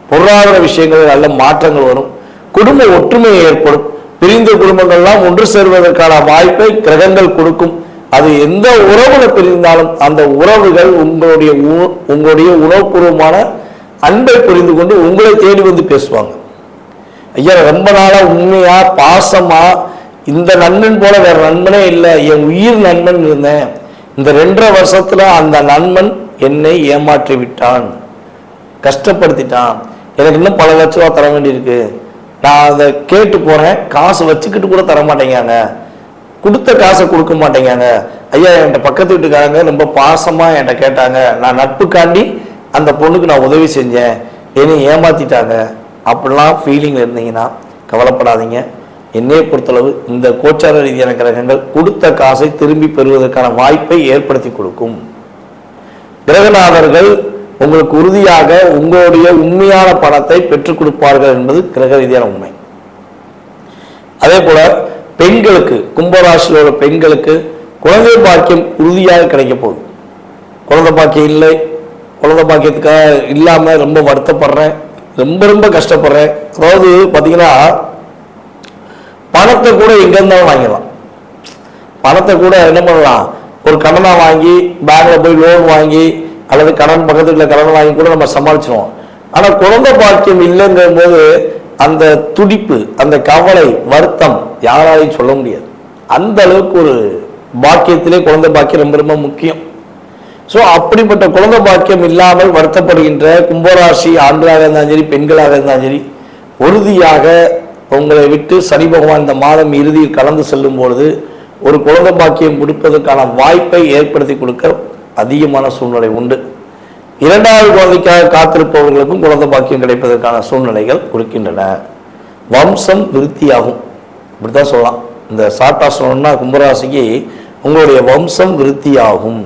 பொருளாதார விஷயங்கள் நல்ல மாற்றங்கள் வரும். குடும்ப ஒற்றுமை ஏற்படும். பிரிந்த குடும்பங்கள்லாம் ஒன்று சேர்வதற்கான வாய்ப்பை கிரகங்கள் கொடுக்கும். அது எந்த உறவுல பிரிந்தாலும் அந்த உறவுகள் உங்களுடைய உணர்வுபூர்வமான அன்பை புரிந்து கொண்டு உங்களை தேடி வந்து பேசுவாங்க. ஐயா ரொம்ப நாளா உண்மையா பாசமா இந்த நண்பன் போல வேற நண்பனே இல்லை, என் உயிர் நண்பன் இருந்தேன், இந்த 2.5 வருஷத்துல அந்த நண்பன் என்னை ஏமாற்றி விட்டான், கஷ்டப்படுத்திட்டான், எனக்கு இன்னும் பல லட்ச ரூபா தர வேண்டியிருக்கு, நான் அதை கேட்டு போறேன், காசு வச்சுக்கிட்டு கூட தர மாட்டேங்காங்க, கொடுத்த காசை கொடுக்க மாட்டேங்காங்க, ஐயா என்கிட்ட பக்கத்து வீட்டுக்காரங்க ரொம்ப பாசமா என்கிட்ட கேட்டாங்க, நான் நட்புக்காண்டி அந்த பொண்ணுக்கு நான் உதவி செஞ்சேன், என்னை ஏமாத்திட்டாங்க, அப்படிலாம் ஃபீலிங் இருந்தீங்கன்னா கவலைப்படாதீங்க. என்னையை பொறுத்தளவு இந்த கோச்சார ரீதியான கிரகங்கள் கொடுத்த காசை திரும்பி பெறுவதற்கான வாய்ப்பை ஏற்படுத்தி கொடுக்கும். கிரகநாதர்கள் உங்களுக்கு உறுதியாக உங்களுடைய உண்மையான பணத்தை பெற்றுக் கொடுப்பார்கள் என்பது கிரக ரீதியான உண்மை. அதே போல பெண்களுக்கு, கும்பராசியில் உள்ள பெண்களுக்கு குழந்தை பாக்கியம் உறுதியாக கிடைக்க போகுது. குழந்தை பாக்கியம் இல்லை, குழந்தை பாக்கியத்துக்காக இல்லாம ரொம்ப வருத்தப்படுறேன், ரொம்ப ரொம்ப கஷ்டப்படுறேன். அதாவது பார்த்தீங்கன்னா பணத்தை கூட எங்க இருந்தாலும் வாங்கிடலாம், பணத்தை கூட என்ன பண்ணலாம், ஒரு கடனா வாங்கி பேங்க்ல போய் லோன் வாங்கி அல்லது கடன் பக்கத்துல கடன் வாங்கி கூட நம்ம சமாளிச்சிருவோம். ஆனா குழந்தை பாக்கியம் இல்லைங்கிற போது அந்த துடிப்பு, அந்த கவலை, வருத்தம் யாராலையும் சொல்ல முடியாது. அந்த அளவுக்கு ஒரு பாக்கியத்திலே குழந்தை பாக்கியம் ரொம்ப ரொம்ப முக்கியம். ஸோ அப்படிப்பட்ட குழந்தை பாக்கியம் இல்லாமல் வருத்தப்படுகின்ற கும்பராசி ஆண்களாக இருந்தாலும் சரி பெண்களாக இருந்தாலும் சரி, உறுதியாக உங்களை விட்டு சனி பகவான் இந்த மாதம் இறுதியில் கலந்து செல்லும் பொழுது ஒரு குழந்தை பாக்கியம் கொடுப்பதற்கான வாய்ப்பை ஏற்படுத்தி கொடுக்க அதிகமான சூழ்நிலை உண்டு. 2வது குழந்தைக்காக காத்திருப்பவர்களுக்கும் குழந்தை பாக்கியம் கிடைப்பதற்கான சூழ்நிலைகள் கொடுக்கின்றன. வம்சம் விருத்தியாகும், இப்படித்தான் சொல்லலாம். இந்த சாட்டா சொல்லணும்னா கும்பராசிக்கு உங்களுடைய வம்சம் விருத்தியாகும்,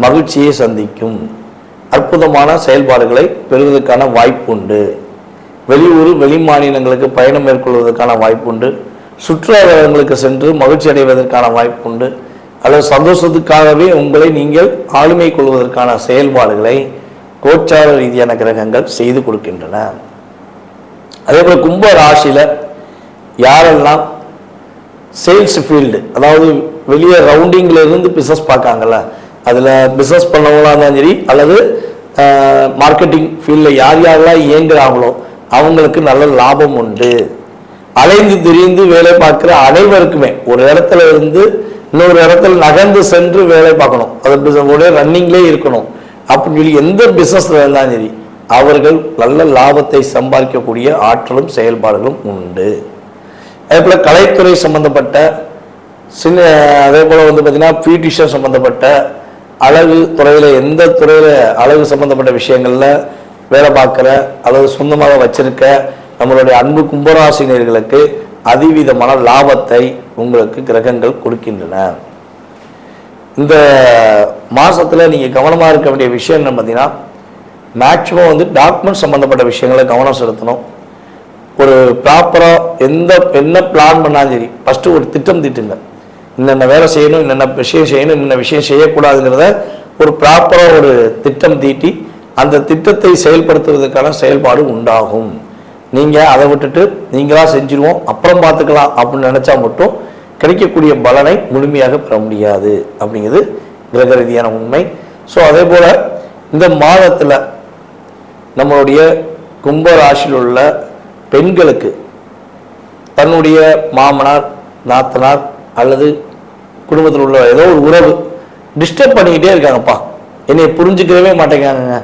மகிழ்ச்சியை சந்திக்கும், அற்புதமான செயல்பாடுகளை பெறுவதற்கான வாய்ப்பு உண்டு. வெளியூர் வெளி மாநிலங்களுக்கு பயணம் மேற்கொள்வதற்கான வாய்ப்பு உண்டு. சுற்றுலாத்தலங்களுக்கு சென்று மகிழ்ச்சி அடைவதற்கான வாய்ப்பு உண்டு. அல்லது சந்தோஷத்துக்காகவே உங்களை நீங்கள் ஆளுமை கொள்வதற்கான செயல்பாடுகளை கோச்சார ரீதியான கிரகங்கள் செய்து கொடுக்கின்றன. அதே போல கும்ப ராசியில யாரெல்லாம் சேல்ஸ் ஃபீல்டு, அதாவது வெளியே ரவுண்டிங்ல இருந்து பிசினஸ் பார்க்காங்கல்ல, அதுல பிசினஸ் பண்ணவங்களா இருந்தாலும் சரி அல்லது மார்க்கெட்டிங் ஃபீல்டில் யார் யாரெல்லாம் இயங்குறாங்களோ அவங்களுக்கு நல்ல லாபம் உண்டு. அலைந்து திரிந்து வேலை பார்க்குற அனைவருக்குமே ஒரு இடத்துல இருந்து இன்னொரு இடத்துல நகர்ந்து சென்று வேலை பார்க்கணும், அது ரன்னிங்லேயே இருக்கணும் அப்படின்னு சொல்லி எந்த பிசினஸ்ல இருந்தாலும் சரி அவர்கள் நல்ல லாபத்தை சம்பாதிக்கக்கூடிய ஆற்றலும் செயல்பாடுகளும் உண்டு. அதே போல கலைத்துறை சம்பந்தப்பட்ட சின்ன, அதே போல பார்த்தீங்கன்னா பியூட்டிஷியன் சம்பந்தப்பட்ட அழகு துறையில, எந்த துறையில அழகு சம்பந்தப்பட்ட விஷயங்கள்ல வேலை பார்க்குற அல்லது சொந்தமாக வச்சிருக்க நம்மளுடைய அன்பு கும்பராசினியர்களுக்கு அதிவிதமான லாபத்தை உங்களுக்கு கிரகங்கள் கொடுக்கின்றன. இந்த மாசத்துல நீங்க கவனமா இருக்க வேண்டிய விஷயம் என்ன பார்த்தீங்கன்னா, மேக்சிமம் டாக்குமெண்ட் சம்பந்தப்பட்ட விஷயங்களை கவனம் செலுத்தணும். ஒரு ப்ராப்பரா என்ன பிளான் பண்ணாலும் சரி ஃபர்ஸ்ட் ஒரு திட்டம் தீட்டுங்க. என்னென்ன வேலை செய்யணும், என்னென்ன விஷயம் செய்யணும், என்னென்ன விஷயம் செய்யக்கூடாதுங்கிறத ஒரு ப்ராப்பரா ஒரு திட்டம் தீட்டி அந்த திட்டத்தை செயல்படுத்துவதற்கான செயல்பாடு உண்டாகும். நீங்க அதை விட்டுட்டு நீங்களா செஞ்சிருவோம் அப்புறம் பார்த்துக்கலாம் அப்படின்னு நினைச்சா மட்டும் கிடைக்கக்கூடிய பலனை முழுமையாக பெற முடியாது அப்படிங்கிறது கிரக ரீதியான உண்மை. ஸோ அதே போல இந்த மாதத்துல நம்மளுடைய கும்ப ராசியில் உள்ள பெண்களுக்கு தன்னுடைய மாமனார், நாத்தனார் அல்லது குடும்பத்தில் உள்ள ஏதோ ஒரு உறவு டிஸ்டர்ப் பண்ணிக்கிட்டே இருக்காங்கப்பா, என்னை புரிஞ்சுக்கவே மாட்டேங்காங்க,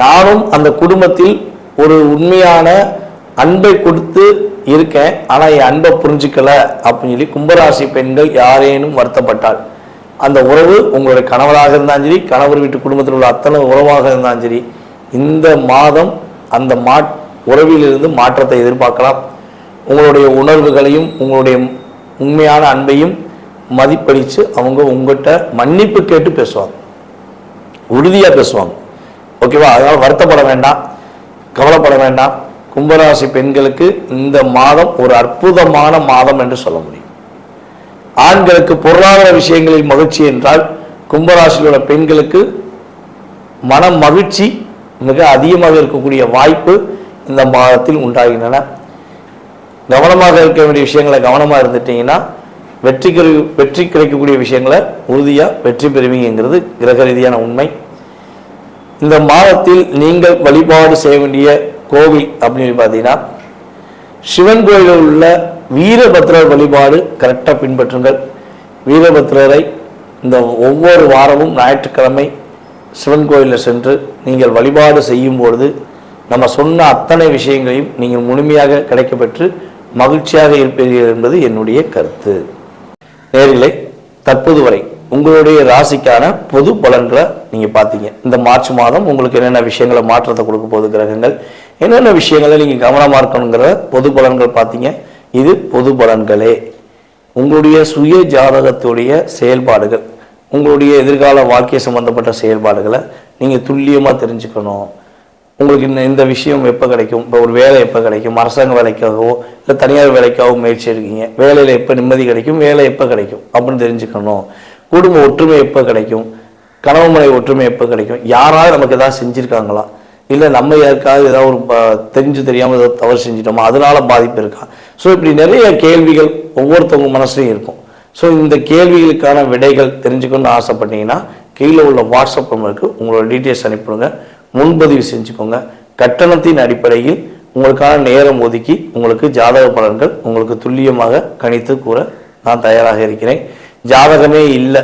நானும் அந்த குடும்பத்தில் ஒரு உண்மையான அன்பை கொடுத்து இருக்கேன் ஆனா என் அன்பை புரிஞ்சுக்கல அப்படின்னு சொல்லி கும்பராசி பெண்கள் யாரேனும் வருத்தப்பட்டால், அந்த உறவு உங்களுடைய கணவராக இருந்தாலும் சரி கணவர் வீட்டு குடும்பத்தில் உள்ள அத்தனை உறவாக இருந்தாலும் சரி இந்த மாதம் அந்த உறவிலிருந்து மாற்றத்தை எதிர்பார்க்கலாம். உங்களுடைய உணர்வுகளையும் உங்களுடைய உண்மையான அன்பையும் மதிப்பளித்து அவங்க உங்கள்கிட்ட மன்னிப்பு கேட்டு பேசுவாங்க, உறுதியா பேசுவாங்க. ஓகேவா? அதனால வருத்தப்பட வேண்டாம், கவலைப்பட வேண்டாம். கும்பராசி பெண்களுக்கு இந்த மாதம் ஒரு அற்புதமான மாதம் என்று சொல்ல முடியும். ஆண்களுக்கு பொருளாதார விஷயங்களில் மகிழ்ச்சி என்றால் கும்பராசியில் உள்ள பெண்களுக்கு மன மகிழ்ச்சி மிக அதிகமாக இருக்கக்கூடிய வாய்ப்பு இந்த மாதத்தில் உண்டாகின்றன. கவனமாக இருக்க வேண்டிய விஷயங்களை கவனமாக இருந்துட்டீங்கன்னா வெற்றி கிடைக்கக்கூடிய விஷயங்களை உறுதியாக வெற்றி பெறுவீங்கிறது கிரக ரீதியான உண்மை. இந்த மாதத்தில் நீங்கள் வழிபாடு செய்ய வேண்டிய கோவில் அப்படின்னு பார்த்தீங்கன்னா சிவன் கோயிலில் உள்ள வீரபத்ரர் வழிபாடு கரெக்டாக பின்பற்றுங்கள். வீரபத்ரரை இந்த ஒவ்வொரு வாரமும் ஞாயிற்றுக்கிழமை சிவன் கோயிலில் சென்று நீங்கள் வழிபாடு செய்யும் பொழுது நம்ம சொன்ன அத்தனை விஷயங்களையும் நீங்கள் முழுமையாக கிடைக்கப்பெற்று மகிழ்ச்சியாக இருப்பீர்கள் என்பது என்னுடைய கருத்து. நேர்களே, தற்போது வரை உங்களுடைய ராசிக்கான பொது பலன்களை நீங்கள் பார்த்தீங்க. இந்த மார்ச் மாதம் உங்களுக்கு என்னென்ன விஷயங்களை மாற்றத்தை கொடுக்க போகுது கிரகங்கள், என்னென்ன விஷயங்களை நீங்கள் கவனமாக இருக்கணுங்கிற பொது பலன்கள் பார்த்தீங்க. இது பொது பலன்களே. உங்களுடைய சுய ஜாதகத்துடைய செயல்பாடுகள், உங்களுடைய எதிர்கால வாழ்க்கை சம்பந்தப்பட்ட செயல்பாடுகளை நீங்கள் துல்லியமாக தெரிஞ்சுக்கணும். உங்களுக்கு இந்த விஷயம் எப்போ கிடைக்கும், இப்போ ஒரு வேலை எப்போ கிடைக்கும், அரசாங்க வேலைக்காகவோ இல்லை தனியார் வேலைக்காகவோ முயற்சி எடுக்கீங்க, வேலையில் எப்போ நிம்மதி கிடைக்கும், வேலை எப்போ கிடைக்கும் அப்படின்னு தெரிஞ்சுக்கணும். குடும்ப ஒற்றுமை எப்போ கிடைக்கும், கணவன் மனைவி ஒற்றுமை எப்போ கிடைக்கும், யாராவது நமக்கு எதாவது செஞ்சுருக்காங்களா, இல்லை நம்ம யாருக்காவது ஏதாவது ஒரு தெரிஞ்சு தெரியாமல் ஏதாவது தவறு செஞ்சிட்டோமா, அதனால பாதிப்பு இருக்கா. ஸோ இப்படி நிறைய கேள்விகள் ஒவ்வொருத்தவங்க மனசுலையும் இருக்கும். ஸோ இந்த கேள்விகளுக்கான விடைகள் தெரிஞ்சுக்கணும்னு ஆசைப்பட்டீங்கன்னா கீழே உள்ள வாட்ஸ்அப் நம்பருக்கு உங்களோட டீட்டெயில்ஸ் அனுப்பிவிடுங்க. முன்பதிவு செஞ்சுக்கோங்க. கட்டணத்தின் அடிப்படையில் உங்களுக்கான நேரம் ஒதுக்கி உங்களுக்கு ஜாதக பலன்கள் உங்களுக்கு துல்லியமாக கணித்து கூற நான் தயாராக இருக்கிறேன். ஜாதகமே இல்லை,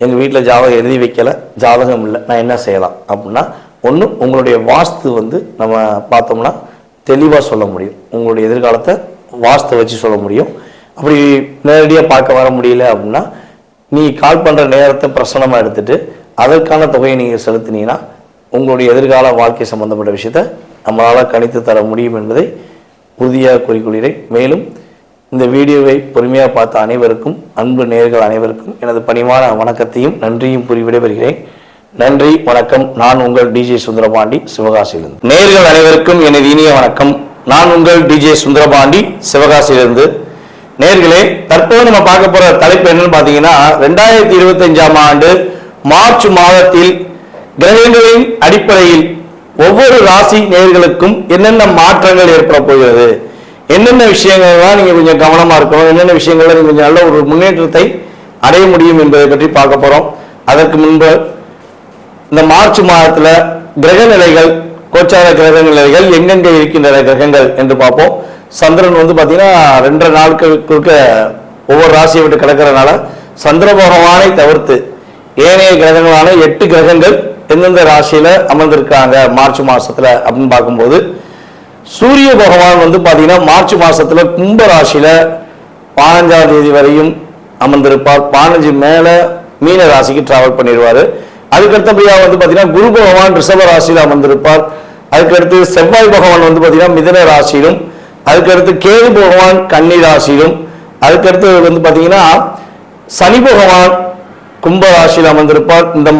எங்கள் வீட்டில் ஜாதகம் எழுதி வைக்கலை, ஜாதகம் இல்லை, நான் என்ன செய்யலாம் அப்படின்னா, ஒன்று உங்களுடைய வாஸ்து நம்ம பார்த்தோம்னா தெளிவாக சொல்ல முடியும். உங்களுடைய எதிர்காலத்தை வாஸ்து வச்சு சொல்ல முடியும். அப்படி நேரடியாக பார்க்க வர முடியல அப்படின்னா நீ கால் பண்ணுற நேரத்தை பிரசனமாக எடுத்துட்டு அதற்கான தொகையை நீங்கள் செலுத்தினீங்கன்னா உங்களுடைய எதிர்கால வாழ்க்கை சம்பந்தப்பட்ட விஷயத்தை நம்மளால் கணித்து தர முடியும் என்பதை உறுதியாக கூறிக்கொள்கிறேன். மேலும் இந்த வீடியோவை பொறுமையாக பார்த்த அனைவருக்கும், அன்பு நேயர்கள் அனைவருக்கும் எனது பணிவான வணக்கத்தையும் நன்றியும் கூறி விடைபெறுகிறேன். நன்றி, வணக்கம். நான் உங்கள் டிஜே சுந்தரபாண்டி, சிவகாசியிலிருந்து. நேயர்கள் அனைவருக்கும் எனது இனிய வணக்கம். நான் உங்கள் டிஜே சுந்தரபாண்டி, சிவகாசியிலிருந்து. நேயர்களே, தற்போது நம்ம பார்க்க போற தலைப்பு என்னன்னு பார்த்தீங்கன்னா, 2025ஆம் ஆண்டு மார்ச் மாதத்தில் கிரகங்களின் அடிப்படையில் ஒவ்வொரு ராசி நேயர்களுக்கும் என்னென்ன மாற்றங்கள் ஏற்பட போகிறது, என்னென்ன விஷயங்கள்லாம் நீங்க கொஞ்சம் கவனமா இருக்கணும், என்னென்ன விஷயங்கள்ல நீங்க கொஞ்சம் நல்ல ஒரு முன்னேற்றத்தை அடைய முடியும் என்பதை பற்றி பார்க்க போறோம். அதற்கு முன்பு இந்த மார்ச் மாதத்துல கிரக நிலைகள், கோச்சார கிரக நிலைகள் எங்கெங்க இருக்கின்றன கிரகங்கள் என்று பார்ப்போம். சந்திரன் பாத்தீங்கன்னா 2 நாட்களுக்கு ஒவ்வொரு ராசியை விட்டு கிடக்கிறதுனால சந்திர பகவானை தவிர்த்து ஏனைய கிரகங்களான 8 கிரகங்கள் எந்தெந்த ராசியில அமர்ந்திருக்காங்க மார்ச் மாசத்துல அப்படின்னு பார்க்கும்போது, சூரிய பகவான் பாத்தீங்கன்னா மார்ச் மாசத்துல கும்ப ராசியில 15ஆம் தேதி வரையும் அமர்ந்திருப்பார். 15 மேல மீன ராசிக்கு டிராவல் பண்ணிடுவாரு. அதுக்கடுத்தபடியா பாத்தீங்கன்னா குரு பகவான் ரிஷப ராசியில அமர்ந்திருப்பார். அதுக்கடுத்து செவ்வாய் பகவான் பாத்தீங்கன்னா மிதுன ராசியிலும், அதுக்கடுத்து கேது பகவான் கன்னி ராசியிலும், அதுக்கடுத்து பாத்தீங்கன்னா சனி பகவான் கும்ப ராசியில் அமர்ந்திருப்பார். இந்த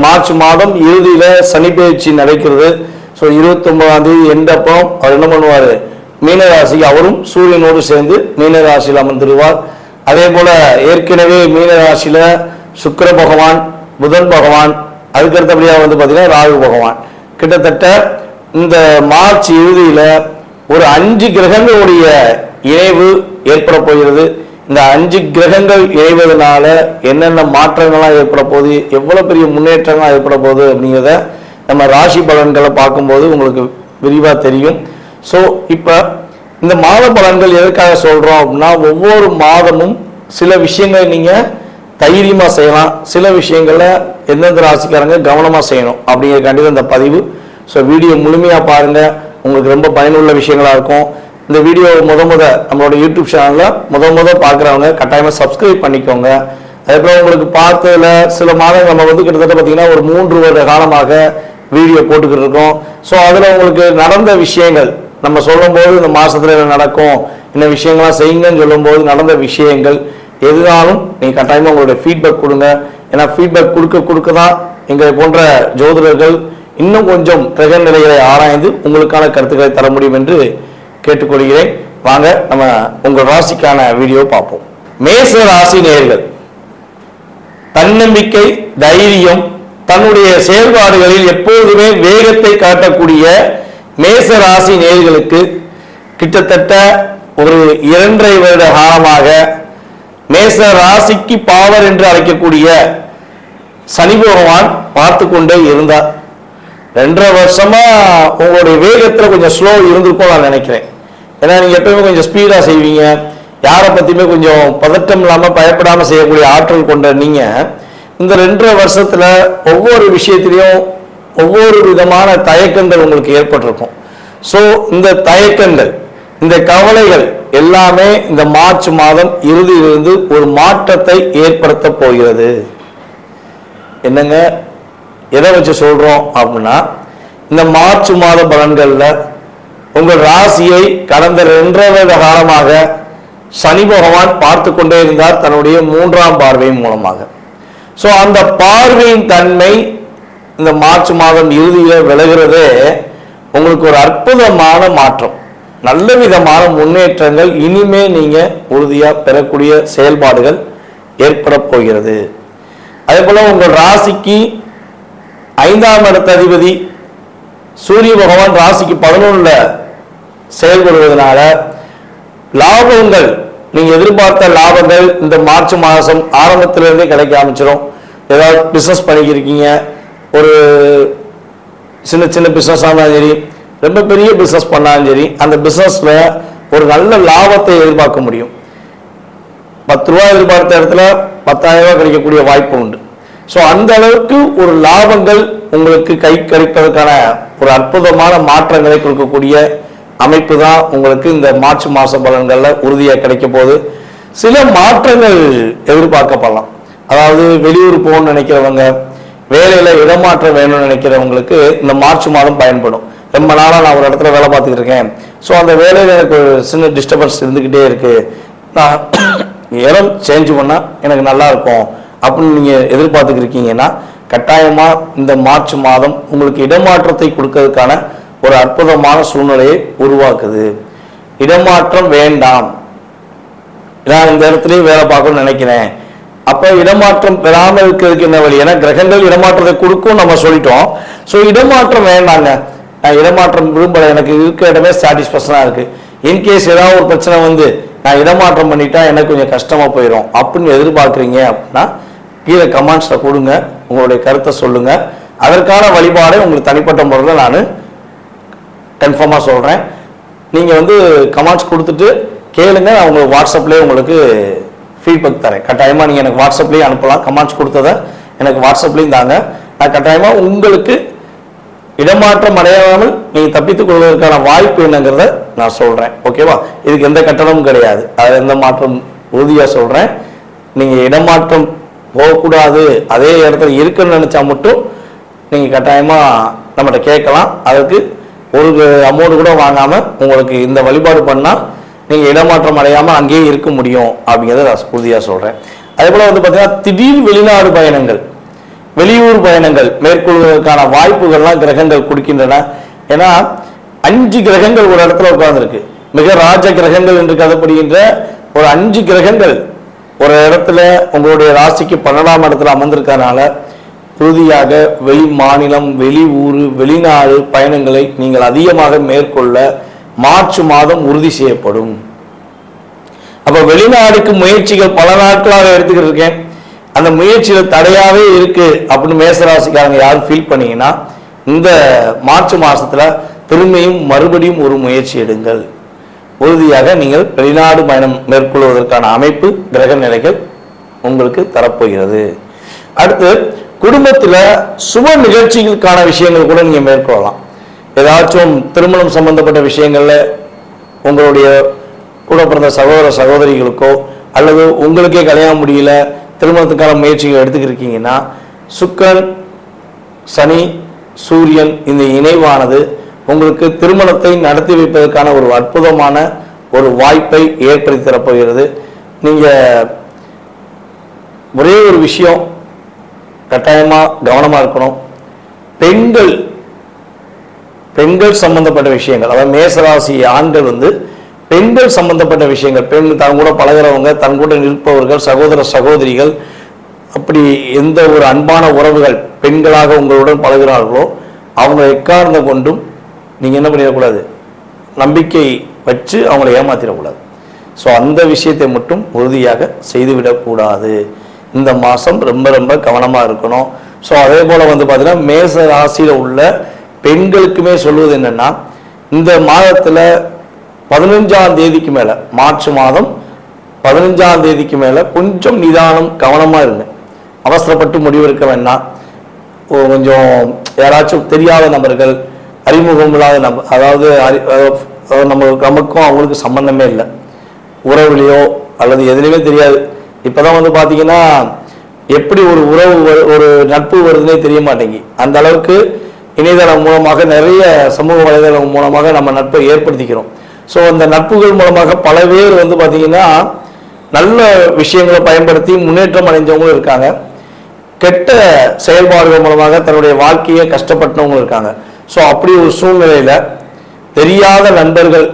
மார்ச் மாதம் இறுதியில சனி பயிற்சி நடக்கிறது. ஸோ 29ஆம் தேதி எண்டப்போ அவர் என்ன பண்ணுவார், மீன ராசிக்கு அவரும் சூரியனோடு சேர்ந்து மீன ராசியில் அமர்ந்துருவார். அதே போல ஏற்கனவே மீன ராசியில சுக்கிர பகவான், புதன் பகவான், அதுக்கடுத்தபடியா பாத்தீங்கன்னா ராகு பகவான். கிட்டத்தட்ட இந்த மார்ச் இறுதியில ஒரு 5 கிரகங்களுடைய இணைவு ஏற்பட போகிறது. இந்த 5 கிரகங்கள் இணைவதனால என்னென்ன மாற்றங்கள்லாம் ஏற்பட போகுது, எவ்வளவு பெரிய முன்னேற்றங்கள் ஏற்பட போகுது அப்படிங்கிறத நம்ம ராசி பலன்களை பார்க்கும்போது உங்களுக்கு விரிவாக தெரியும். ஸோ இப்போ இந்த மாத பலன்கள் எதற்காக சொல்றோம் அப்படின்னா, ஒவ்வொரு மாதமும் சில விஷயங்களை நீங்க தைரியமா செய்யலாம், சில விஷயங்கள்ல எந்தெந்த ராசிக்காரங்க கவனமா செய்யணும் அப்படிங்கிறக்காண்டி இந்த பதிவு. ஸோ வீடியோ முழுமையா பாருங்க, உங்களுக்கு ரொம்ப பயனுள்ள விஷயங்களா இருக்கும். இந்த வீடியோ நம்மளோட யூடியூப் சேனல்ல முத பார்க்குறவங்க கட்டாயமா சப்ஸ்கிரைப் பண்ணிக்கோங்க. அதுக்கப்புறம் உங்களுக்கு பார்த்ததுல சில மாதங்கள் நம்ம கிட்டத்தட்ட பார்த்தீங்கன்னா ஒரு 3 வருட காலமாக வீடியோ போட்டுக்கிட்டு இருக்கோம். ஸோ அதுல உங்களுக்கு நடந்த விஷயங்கள் நம்ம சொல்லும் போது இந்த மாசத்துல என்ன நடக்கும், இந்த விஷயங்கள்லாம் செய்யுங்கன்னு சொல்லும் போது நடந்த விஷயங்கள் எதுனாலும் நீங்க கட்டாயமா உங்களுடைய ஃபீட்பேக் கொடுங்க. ஏன்னா ஃபீட்பேக் கொடுக்க தான் எங்களை போன்ற ஜோதிடர்கள் இன்னும் கொஞ்சம் கிரக நிலைகளை ஆராய்ந்து உங்களுக்கான கருத்துக்களை தர முடியும் என்று கேட்டுக்கொள்கிறேன். வாங்க நம்ம உங்கள் ராசிக்கான வீடியோ பார்ப்போம். மேச ராசி நேயர்கள், தன்னம்பிக்கை, தைரியம், தன்னுடைய செயல்பாடுகளில் எப்போதுமே வேகத்தை காட்டக்கூடிய மேச ராசி நேயர்களுக்கு கிட்டத்தட்ட ஒரு 2.5 வருட காலமாக மேச ராசிக்கு பாவர் என்று அழைக்கக்கூடிய சனி பகவான் பார்த்து கொண்டே இருந்தார். 2.5 வருஷமா உங்களுடைய வேகத்துல கொஞ்சம் ஸ்லோ இருந்திருக்கும் நான் நினைக்கிறேன். ஏன்னா நீங்கள் எப்பயுமே கொஞ்சம் ஸ்பீடாக செய்வீங்க, யாரை பற்றியுமே கொஞ்சம் பதட்டம் இல்லாமல் பயப்படாமல் செய்யக்கூடிய ஆற்றல் கொண்ட நீங்கள் இந்த 2.5 வருஷத்தில் ஒவ்வொரு விஷயத்திலையும் ஒவ்வொரு விதமான தயக்கங்கள் உங்களுக்கு ஏற்பட்டிருக்கும். ஸோ இந்த தயக்கங்கள், இந்த கவலைகள் எல்லாமே இந்த மார்ச் மாதம் இறுதியிலிருந்து ஒரு மாற்றத்தை ஏற்படுத்த போகிறது. என்னங்க எதை வச்சு சொல்றோம் அப்படின்னா, இந்த மார்ச் மாத பலன்கள்ல உங்கள் ராசியை கடந்த 2.5 வருட காலமாக சனி பகவான் பார்த்து கொண்டே இருந்தார் தன்னுடைய 3ஆம் பார்வையின் மூலமாக. ஸோ அந்த பார்வையின் தன்மை இந்த மார்ச் மாதம் இறுதியில் விலகிறதே உங்களுக்கு ஒரு அற்புதமான மாற்றம், நல்ல விதமான முன்னேற்றங்கள் இனிமே நீங்க உறுதியா பெறக்கூடிய செயல்பாடுகள் ஏற்பட போகிறது. அதே போல உங்கள் ராசிக்கு 5ஆம் இடத்த அதிபதி சூரிய பகவான் ராசிக்கு 11ல செயல்படுவதனால லாபங்கள், நீங்க எதிர்பார்த்த லாபங்கள் இந்த மார்ச் மாதம் ஆரம்பத்திலிருந்தே கிடைக்க ஆரம்பிச்சிடும். ஏதாவது பிசினஸ் பண்ணிக்கிருக்கீங்க, ஒரு சின்ன சின்ன பிசினஸ் ஆனாலும் சரி, ரொம்ப பெரிய பிசினஸ் பண்ணாலும் சரி, அந்த பிசினஸ்ல ஒரு நல்ல லாபத்தை எதிர்பார்க்க முடியும். 10 ரூபாய் எதிர்பார்த்த இடத்துல 10,000 ரூபாய் கிடைக்கக்கூடிய வாய்ப்பு உண்டு. ஸோ அந்த அளவுக்கு ஒரு லாபங்கள் உங்களுக்கு கை கிடைப்பதற்கான ஒரு அற்புதமான மாற்றங்களை கொடுக்கக்கூடிய அமைப்பு தான் உங்களுக்கு இந்த மார்ச் மாச பலன்கள்ல உறுதியாக கிடைக்க போகுது. சில மாற்றங்கள் எதிர்பார்க்கப்படலாம். அதாவது வெளியூர் போகணும்னு நினைக்கிறவங்க, வேலையில இடமாற்றம் வேணும்னு நினைக்கிறவங்களுக்கு இந்த மார்ச் மாதம் பயன்படும். ரொம்ப நாளாக நான் ஒரு இடத்துல வேலை பார்த்துக்கிட்டு இருக்கேன், ஸோ அந்த வேலையில் எனக்கு ஒரு சின்ன டிஸ்டர்பன்ஸ் இருந்துக்கிட்டே இருக்கு, நான் இடம் சேஞ்ச் பண்ணால் எனக்கு நல்லா இருக்கும் அப்படின்னு நீங்கள் எதிர்பார்த்துக்கிருக்கீங்கன்னா கட்டாயமாக இந்த மார்ச் மாதம் உங்களுக்கு இடமாற்றத்தை கொடுக்கறதுக்கான ஒரு அற்புதமான சூழ்நிலையை உருவாக்குது. இடமாற்றம் வேண்டாம், நான் இந்த இடத்துலயே வேலை பார்க்கணும்னு நினைக்கிறேன், அப்போ இடமாற்றம் பெறாமல் இருக்கிறதுக்கு என்ன வழி? ஏன்னா கிரகங்கள் இடமாற்றத்தை கொடுக்கும் நம்ம சொல்லிட்டோம். ஸோ இடமாற்றம் வேண்டாங்க, நான் இடமாற்றம் விரும்பல, எனக்கு இருக்க இடமே சாட்டிஸ்பேக்ஷனாக இருக்கு, இன்கேஸ் ஏதாவது ஒரு பிரச்சனை வந்து நான் இடமாற்றம் பண்ணிட்டா எனக்கு கொஞ்சம் கஷ்டமா போயிடும் அப்படின்னு எதிர்பார்க்குறீங்க அப்படின்னா கீழே கமெண்ட்ஸ்ல கொடுங்க, உங்களுடைய கருத்தை சொல்லுங்க. அதற்கான வழிபாடை உங்களுக்கு தனிப்பட்ட முறையில் நான் கன்ஃபார்மாக சொல்கிறேன். நீங்கள் வந்து கமெண்ட்ஸ் கொடுத்துட்டு கேளுங்க, நான் உங்களுக்கு வாட்ஸ்அப்லேயே உங்களுக்கு ஃபீட்பேக் தரேன். கட்டாயமாக நீங்கள் எனக்கு வாட்ஸ்அப்லேயே அனுப்பலாம், கமெண்ட்ஸ் கொடுத்ததை எனக்கு வாட்ஸ்அப்லேயும் தாங்க. நான் கட்டாயமாக உங்களுக்கு இடமாற்றம் அடையாமல் நீங்கள் தப்பித்துக் கொள்வதற்கான வாய்ப்பு என்னங்கிறத நான் சொல்கிறேன். ஓகேவா? இதுக்கு எந்த கட்டணமும் கிடையாது, அது எந்த மாற்றம் உறுதியாக சொல்கிறேன். நீங்கள் இடமாற்றம் போகக்கூடாது, அதே இடத்துல இருக்குன்னு நினச்சா மட்டும் நீங்கள் கட்டாயமாக நம்மகிட்ட கேட்கலாம். அதுக்கு ஒரு அமௌண்ட் கூட வாங்காமல் உங்களுக்கு இந்த வழிபாடு பண்ணால் நீங்கள் இடமாற்றம் அடையாமல் அங்கேயே இருக்க முடியும் அப்படிங்கிறத நான் உறுதியாக சொல்கிறேன். அதே போல் வந்து பார்த்தீங்கன்னா திடீர் வெளிநாடு பயணங்கள், வெளியூர் பயணங்கள் மேற்கொள்வதற்கான வாய்ப்புகள்லாம் கிரகங்கள் கொடுக்கின்றன. ஏன்னா 5 கிரகங்கள் ஒரு இடத்துல உட்கார்ந்துருக்கு, மிக ராஜ கிரகங்கள் என்று கருதப்படுகின்ற ஒரு 5 கிரகங்கள் ஒரு இடத்துல உங்களுடைய ராசிக்கு 12ஆம் இடத்துல அமர்ந்திருக்கனால உறுதியாக வெளி மாநிலம், வெளி ஊர், வெளிநாடு பயணங்களை நீங்கள் அதிகமாக மேற்கொள்ள மார்ச் மாதம் உறுதி செய்யப்படும். அப்ப வெளிநாடுக்கு முயற்சிகள் பல நாட்களாக எடுத்துக்கிட்டு இருக்கேன், அந்த முயற்சிகள் தடையாவே இருக்கு அப்படின்னு மேசராசிக்காரங்க யாரும் ஃபீல் பண்ணீங்கன்னா இந்த மார்ச் மாசத்துல திரும்பியும் மறுபடியும் ஒரு முயற்சி எடுங்கள். உறுதியாக நீங்கள் வெளிநாடு பயணம் மேற்கொள்வதற்கான அமைப்பு கிரக நிலைகள் உங்களுக்கு தரப்போகிறது. அடுத்து குடும்பத்தில் சுப நிகழ்ச்சிகளுக்கான விஷயங்கள் கூட நீங்க மேற்கொள்ளலாம். ஏதாச்சும் திருமணம் சம்பந்தப்பட்ட விஷயங்கள்ல உங்களுடைய கூட பிறந்த சகோதர சகோதரிகளுக்கோ அல்லது உங்களுக்கே கல்யாணம் முடியல, திருமணத்துக்கான முயற்சிகள் எடுத்துக்கிருக்கீங்கன்னா சுக்கிரன், சனி, சூரியன் இந்த இணைவானது உங்களுக்கு திருமணத்தை நடத்தி வைப்பதற்கான ஒரு அற்புதமான ஒரு வாய்ப்பை ஏற்படுத்தி தரப்போகிறது. நீங்க ஒரே ஒரு விஷயம் கட்டாயமா கவனமா இருக்கணும், பெண்கள் சம்பந்தப்பட்ட விஷயங்கள், அதாவது மேசராசி ஆண்கள் வந்து பெண்கள் சம்பந்தப்பட்ட விஷயங்கள், பெண் தன் கூட பழகிறவங்க, தன் கூட நிற்பவர்கள், சகோதர சகோதரிகள், அப்படி எந்த ஒரு அன்பான உறவுகள் பெண்களாக உங்களுடன் பழகிறார்களோ அவங்க எக்காரண கொண்டும் நீங்க என்ன பண்ணிடக்கூடாது, நம்பிக்கை வச்சு அவங்களை ஏமாத்திடக்கூடாது. ஸோ அந்த விஷயத்தை மட்டும் உறுதியாக செய்துவிடக்கூடாது. இந்த மாதம் ரொம்ப ரொம்ப கவனமாக இருக்கணும். ஸோ அதே போல் வந்து பார்த்தீங்கன்னா மேச ராசியில் உள்ள பெண்களுக்குமே சொல்வது என்னன்னா, இந்த மாதத்தில் 15ஆம் தேதிக்கு மேலே, மார்ச் மாதம் 15ஆம் தேதிக்கு மேலே கொஞ்சம் நிதானம், கவனமாக இருங்க. அவசரப்பட்டு முடிவெடுக்க வேண்டாம். கொஞ்சம் யாராச்சும் தெரியாத நபர்கள், அறிமுகம் இல்லாத நபர், அதாவது நமக்கும் அவங்களுக்கு சம்பந்தமே இல்லை, உறவுலையோ அல்லது எதுலையுமே தெரியாது. இப்போதான் பார்த்தீங்கன்னா எப்படி ஒரு உறவு ஒரு நட்பு வருதுன்னே தெரிய மாட்டேங்கி. அந்த அளவுக்கு இணையதளம் மூலமாக, நிறைய சமூக வலைதளம் மூலமாக நம்ம நட்பை ஏற்படுத்திக்கிறோம். ஸோ அந்த நட்புகள் மூலமாக பல பேர் பார்த்தீங்கன்னா நல்ல விஷயங்களை பயன்படுத்தி முன்னேற்றம் அடைஞ்சவங்களும் இருக்காங்க. கெட்ட செயல்பாடுகள் மூலமாக தன்னுடைய வாழ்க்கையை கஷ்டப்பட்டவங்களும் இருக்காங்க. ஸோ அப்படி ஒரு சூழ்நிலையில் தெரியாத நண்பர்கள்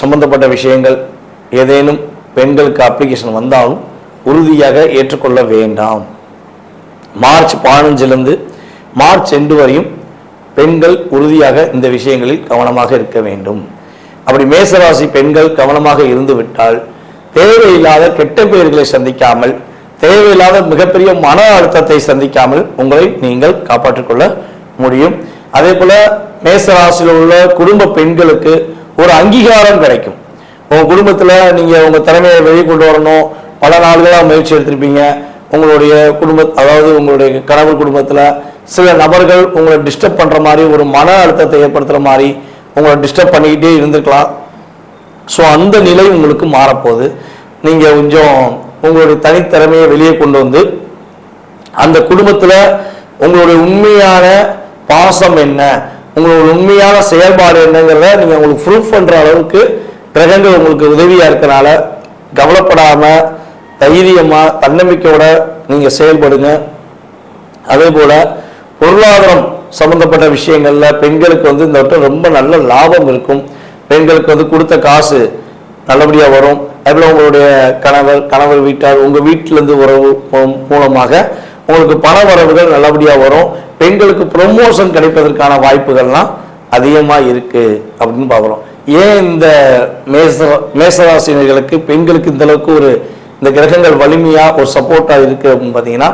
சம்பந்தப்பட்ட விஷயங்கள் ஏதேனும் பெண்களுக்கு அப்ளிகேஷன் வந்தாலும் உறுதியாக ஏற்றுக்கொள்ள வேண்டாம். மார்ச் 15 மார்ச் 2 வரையும் பெண்கள் உறுதியாக இந்த விஷயங்களில் கவனமாக இருக்க வேண்டும். அப்படி மேசராசி பெண்கள் கவனமாக இருந்து விட்டால் தேவையில்லாத கெட்ட பெயர்களை சந்திக்காமல், தேவையில்லாத மிகப்பெரிய மன அழுத்தத்தை சந்திக்காமல் உங்களை நீங்கள் காப்பாற்றிக் கொள்ள முடியும். அதே போல மேசராசியில் உள்ள குடும்ப பெண்களுக்கு ஒரு அங்கீகாரம் கிடைக்கும். உங்க குடும்பத்தில் நீங்க உங்க திறமையை வெளியே கொண்டு வரணும், பல நாள்களாக முயற்சி எடுத்திருப்பீங்க. உங்களுடைய அதாவது உங்களுடைய கணவர் குடும்பத்தில் சில நபர்கள் உங்களை டிஸ்டர்ப் பண்ற மாதிரி, ஒரு மன அழுத்தத்தை ஏற்படுத்துற மாதிரி உங்களை டிஸ்டர்ப் பண்ணிக்கிட்டே இருந்துக்கலாம். ஸோ அந்த நிலை உங்களுக்கு மாறப்போகுது. நீங்க கொஞ்சம் உங்களுடைய தனித்திறமையை வெளியே கொண்டு வந்து அந்த குடும்பத்தில் உங்களுடைய உண்மையான பாசம் என்ன, உங்களோட உண்மையான செயல்பாடு என்னங்கிறத நீங்க உங்களுக்கு ப்ரூஃப் பண்ற அளவுக்கு கிரகங்கள் உங்களுக்கு உதவியா இருக்கனால கவலைப்படாம தைரியமா தன்னம்பிக்கையோட நீங்க செயல்படுங்க. அதே போல பொருளாதாரம் சம்பந்தப்பட்ட விஷயங்கள்ல பெண்களுக்கு இந்த வட்டம் ரொம்ப நல்ல லாபம் இருக்கும். பெண்களுக்கு கொடுத்த காசு நல்லபடியா வரும். அதுபோல உங்களுடைய கணவர் வீட்டார், உங்க வீட்டிலிருந்து உறவு மூலமாக உங்களுக்கு பண வரவுகள் நல்லபடியா வரும். பெண்களுக்கு ப்ரொமோஷன் கிடைப்பதற்கான வாய்ப்புகள்லாம் அதிகமா இருக்கு அப்படின்னு பார்க்குறோம். ஏன் இந்த மேசராசினர்களுக்கு பெண்களுக்கு இந்த அளவுக்கு இந்த கிரகங்கள் வலிமையா ஒரு சப்போர்ட்டா இருக்கு அப்படின்னு பார்த்தீங்கன்னா,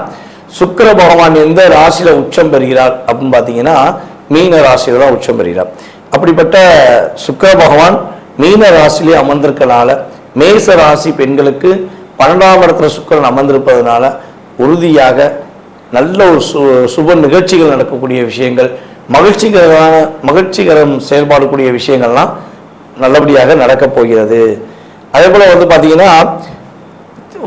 சுக்கிர பகவான் எந்த ராசியில உச்சம் பெறுகிறார் அப்படின்னு பார்த்தீங்கன்னா மீன ராசியில தான் உச்சம் பெறுகிறார். அப்படிப்பட்ட சுக்கிர பகவான் மீன ராசியிலே அமர்ந்திருக்கனால மேச ராசி பெண்களுக்கு 12ஆம் இடத்துல சுக்கிரன் அமர்ந்திருப்பதனால உறுதியாக நல்ல ஒரு சுப நிகழ்ச்சிகள் நடக்கக்கூடிய விஷயங்கள், மகிழ்ச்சிகரம் செயல்பாடக்கூடிய விஷயங்கள்லாம் நல்லபடியாக நடக்கப் போகிறது. அதே போல பார்த்தீங்கன்னா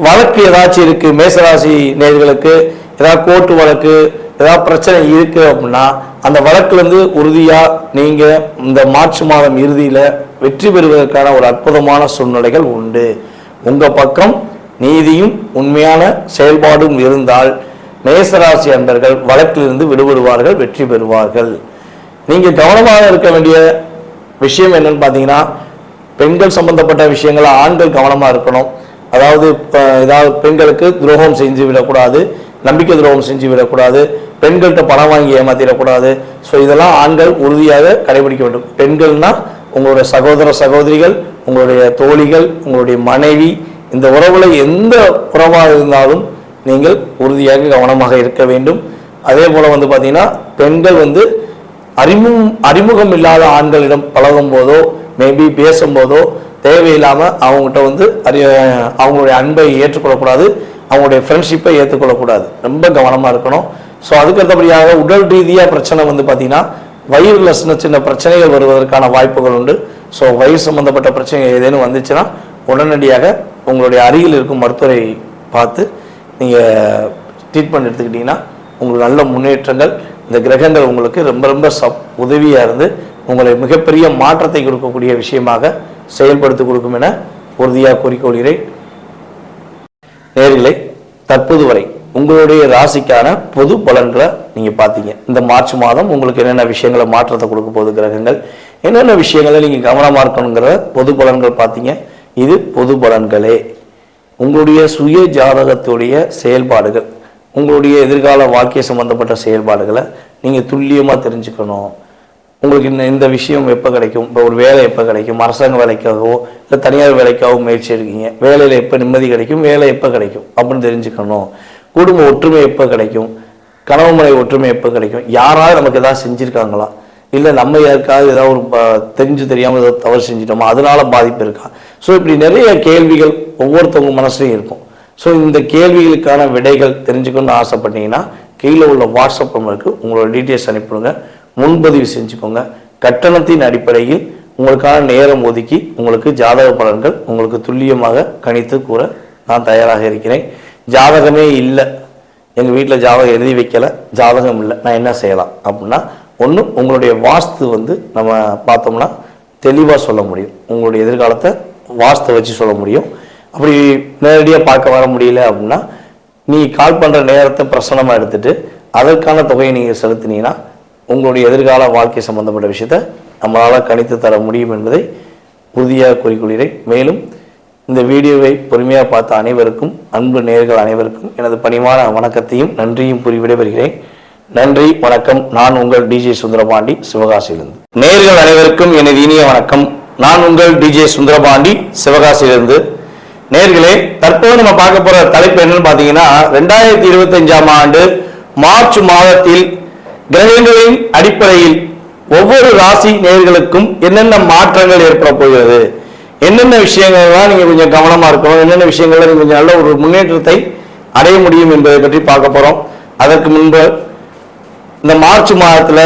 வழக்கு ஏதாச்சும் இருக்கு, மேசராசி நேயர்களுக்கு ஏதாவது கோர்ட்டு வழக்கு ஏதாவது பிரச்சனை இருக்கு அப்படின்னா அந்த வழக்குலேருந்து உறுதியா நீங்க இந்த மார்ச் மாதம் இறுதியில வெற்றி பெறுவதற்கான ஒரு அற்புதமான சூழ்நிலைகள் உண்டு. உங்க பக்கம் நீதியும் உண்மையான செயல்பாடும் இருந்தால் மேசராசி அன்பர்கள் வழக்கிலிருந்து விடுபடுவார்கள், வெற்றி பெறுவார்கள். நீங்க கவனமாக இருக்க வேண்டிய விஷயம் என்னன்னு பார்த்தீங்கன்னா, பெண்கள் சம்பந்தப்பட்ட விஷயங்கள் ஆண்கள் கவனமா இருக்கணும். அதாவது பெண்களுக்கு துரோகம் செஞ்சு விடக்கூடாது, நம்பிக்கை துரோகம் செஞ்சு விடக்கூடாது, பெண்கள்கிட்ட பணம் வாங்கி ஏமாத்திடக்கூடாது. ஸோ இதெல்லாம் ஆண்கள் உறுதியாக கடைபிடிக்க வேண்டும். பெண்கள்னா உங்களுடைய சகோதரிகள், உங்களுடைய தோழிகள், உங்களுடைய மனைவி, இந்த உறவுல எந்த உறவாக இருந்தாலும் நீங்கள் உறுதியாக கவனமாக இருக்க வேண்டும். அதே போல பார்த்தீங்கன்னா பெண்கள் அறிமுகம் இல்லாத ஆண்களிடம் பழகும் போதோ மேபி பேசும்போதோ தேவையில்லாமல் அவங்ககிட்ட அவங்களுடைய அன்பை ஏற்றுக்கொள்ளக்கூடாது, அவங்களுடைய ஃப்ரெண்ட்ஷிப்பை ஏற்றுக்கொள்ளக்கூடாது. ரொம்ப கவனமாக இருக்கணும். ஸோ அதுக்கு அடுத்தபடியாக உடல் ரீதியாக பிரச்சனை பார்த்தீங்கன்னா வயிறில் சின்ன சின்ன பிரச்சனைகள் வருவதற்கான வாய்ப்புகள் உண்டு. ஸோ வயிறு சம்பந்தப்பட்ட பிரச்சனைகள் ஏதேனும் வந்துச்சுன்னா உடனடியாக உங்களுடைய அருகில் இருக்கும் மருத்துவரை பார்த்து நீங்கள் ட்ரீட்மெண்ட் எடுத்துக்கிட்டிங்கன்னா உங்களுக்கு நல்ல முன்னேற்றங்கள், இந்த கிரகங்கள் உங்களுக்கு ரொம்ப ரொம்ப உதவியாக இருந்து உங்களை மிகப்பெரிய மாற்றத்தை கொடுக்கக்கூடிய விஷயமாக செயல்படுத்தி கொடுக்கும் என உறுதியாக கூறிக்கொள்கிறேன். நேயர்களே, தற்போது வரை உங்களுடைய ராசிக்கான பொது பலன்களை நீங்க பார்த்தீங்க. இந்த மார்ச் மாதம் உங்களுக்கு என்னென்ன விஷயங்களை மாற்றத்தை கொடுக்க போகுது கிரகங்கள், என்னென்ன விஷயங்களை நீங்க கவனமா இருக்கணுங்கிற பொது பலன்கள் பார்த்தீங்க. இது பொது பலன்களே. உங்களுடைய சுய ஜாதகத்துடைய செயல்பாடுகள், உங்களுடைய எதிர்கால வாழ்க்கை சம்பந்தப்பட்ட செயல்பாடுகளை நீங்க துல்லியமா தெரிஞ்சுக்கணும். உங்களுக்கு இந்த விஷயம் எப்போ கிடைக்கும், இப்போ ஒரு வேலை எப்போ கிடைக்கும், அரசாங்க வேலைக்காகவோ இல்லை தனியார் வேலைக்காகவோ முயற்சி எடுக்கீங்க, வேலையில் எப்போ நிம்மதி கிடைக்கும், வேலை எப்போ கிடைக்கும் அப்படின்னு தெரிஞ்சுக்கணும். குடும்ப ஒற்றுமை எப்போ கிடைக்கும், கணவன் மனைவி ஒற்றுமை எப்போ கிடைக்கும், யாராவது நமக்கு எதாவது செஞ்சுருக்காங்களா, இல்லை நம்ம யாருக்காவது ஏதாவது ஒரு தெரிஞ்சு தெரியாமல் ஏதாவது தவறு செஞ்சிட்டோமா, அதனால பாதிப்பு இருக்கா? ஸோ இப்படி நிறைய கேள்விகள் ஒவ்வொருத்தவங்க மனசுலையும் இருக்கும். ஸோ இந்த கேள்விகளுக்கான விடைகள் தெரிஞ்சுக்கணும்னு ஆசைப்பட்டீங்கன்னா கீழே உள்ள வாட்ஸ்அப் நம்பருக்கு உங்களோட டீட்டெயில்ஸ் அனுப்பிவிடுங்க, முன்பதிவு செஞ்சுக்கோங்க. கட்டணத்தின் அடிப்படையில் உங்களுக்கான நேரம் ஒதுக்கி உங்களுக்கு ஜாதக பலன்கள் உங்களுக்கு துல்லியமாக கணித்து கூற நான் தயாராக இருக்கிறேன். ஜாதகமே இல்லை, எங்கள் வீட்டில் ஜாதகம் எழுதி வைக்கலை, ஜாதகம் இல்லை, நான் என்ன செய்யலாம் அப்படின்னா, ஒன்று உங்களுடைய வாஸ்து நம்ம பார்த்தோம்னா தெளிவாக சொல்ல முடியும். உங்களுடைய எதிர்காலத்தை வாஸ்தை வச்சு சொல்ல முடியும். அப்படி நேரடியாக பார்க்க வர முடியல அப்படின்னா நீ கால் பண்ணுற நேரத்தை பிரசனமாக எடுத்துகிட்டு அதற்கான தொகையை நீங்கள் செலுத்தினீங்கன்னா உங்களுடைய எதிர்கால வாழ்க்கை சம்பந்தப்பட்ட விஷயத்தை நம்மளால் கணித்து தர முடியும் என்பதை உறுதியாக கூறிக்கொள்கிறேன். மேலும் இந்த வீடியோவை பொறுமையாக பார்த்த அனைவருக்கும், அன்பு நேயர்கள் அனைவருக்கும் எனது பணிவான வணக்கத்தையும் நன்றியும் கூறி விடைபெறுகிறேன். நன்றி, வணக்கம். நான் உங்கள் டிஜே சுந்தரபாண்டி, சிவகாசியிலிருந்து. நேயர்கள் அனைவருக்கும் எனது இனிய வணக்கம். நான் உங்கள் டிஜே சுந்தரபாண்டி, சிவகாசியிலிருந்து. நேயர்களே, தற்போது நம்ம பார்க்க போற தலைப்பு என்னன்னு பார்த்தீங்கன்னா, 2025ஆம் ஆண்டு மார்ச் மாதத்தில் கிரகங்களின் அடிப்படையில் ஒவ்வொரு ராசி நேயர்களுக்கும் என்னென்ன மாற்றங்கள் ஏற்பட போகிறது, என்னென்ன விஷயங்கள்லாம் நீங்க கொஞ்சம் கவனமா இருக்கணும், என்னென்ன விஷயங்கள்ல நீங்க கொஞ்சம் நல்ல ஒரு முன்னேற்றத்தை அடைய முடியும் என்பதை பற்றி பார்க்க போறோம். அதற்கு முன்பு இந்த மார்ச் மாதத்துல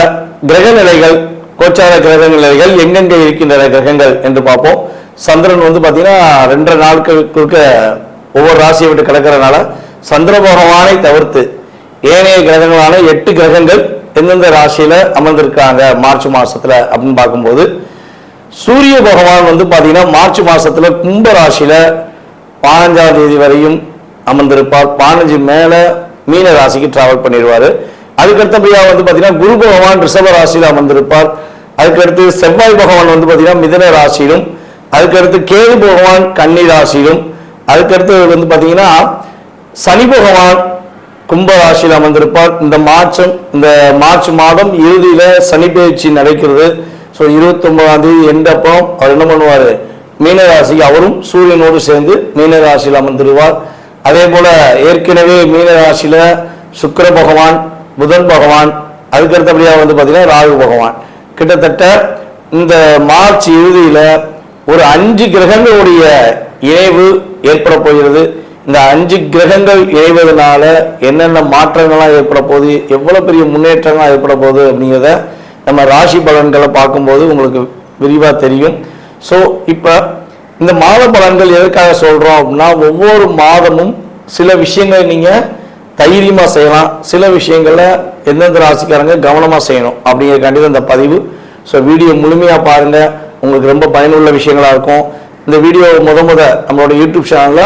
கிரக நிலைகள், கோச்சார கிரக நிலைகள் எங்கெங்க இருக்கின்றன கிரகங்கள் என்று பார்ப்போம். சந்திரன் பார்த்தீங்கன்னா 2.5 நாட்களுக்கு ஒவ்வொரு ராசியை விட்டு கிடக்கிறதுனால சந்திர பகவானை தவிர்த்து ஏனைய கிரகங்களான 8 கிரகங்கள் எந்தெந்த ராசியில அமர்ந்திருக்காங்க மார்ச் மாசத்துல அப்படின்னு பார்க்கும்போது, சூரிய பகவான் பார்த்தீங்கன்னா மார்ச் மாசத்துல கும்ப ராசியில 15ஆம் தேதி வரையும் அமர்ந்திருப்பார். 15 மேல மீன ராசிக்கு டிராவல் பண்ணிடுவாரு. அதுக்கடுத்தபடியா பார்த்தீங்கன்னா குரு பகவான் ரிஷப ராசியில அமர்ந்திருப்பார். அதுக்கடுத்து செவ்வாய் பகவான் பார்த்தீங்கன்னா மிதுன ராசியிலும், அதுக்கடுத்து கேது பகவான் கன்னி ராசியிலும், அதுக்கடுத்து பார்த்தீங்கன்னா சனி பகவான் கும்ப ராசியில் அமர்ந்திருப்பார். இந்த மார்ச் மாதம் இறுதியில சனி பயிற்சி நடக்கிறது. ஸோ 29ஆம் தேதி எண்டப்போ அவர் என்ன பண்ணுவார், மீன ராசிக்கு அவரும் சூரியனோடு சேர்ந்து மீன ராசியில் அமர்ந்துருவார். அதே போல ஏற்கனவே மீன ராசியில சுக்கிர பகவான், புதன் பகவான், அதுக்கடுத்தபடியா பார்த்தீங்கன்னா ராகு பகவான். கிட்டத்தட்ட இந்த மார்ச் இறுதியில ஒரு 5 கிரகங்களுடைய இணைவு ஏற்பட போகிறது. இந்த 5 கிரகங்கள் இணைவதனால என்னென்ன மாற்றங்கள்லாம் ஏற்பட போகுது, எவ்வளவு பெரிய முன்னேற்றங்கள்லாம் ஏற்பட போகுது அப்படிங்கிறத நம்ம ராசி பலன்களை பார்க்கும்போது உங்களுக்கு விரிவாக தெரியும். ஸோ இப்போ இந்த மாத பலன்கள் எதற்காக சொல்றோம் அப்படின்னா, ஒவ்வொரு மாதமும் சில விஷயங்களை நீங்க தைரியமா செய்யலாம், சில விஷயங்கள்ல எந்தெந்த ராசிக்காரங்க கவனமா செய்யணும் அப்படிங்கிறக்காண்டி இந்த பதிவு. ஸோ வீடியோ முழுமையா பாருங்க, உங்களுக்கு ரொம்ப பயனுள்ள விஷயங்களா இருக்கும். இந்த வீடியோ நம்மளோட யூடியூப் சேனல்ல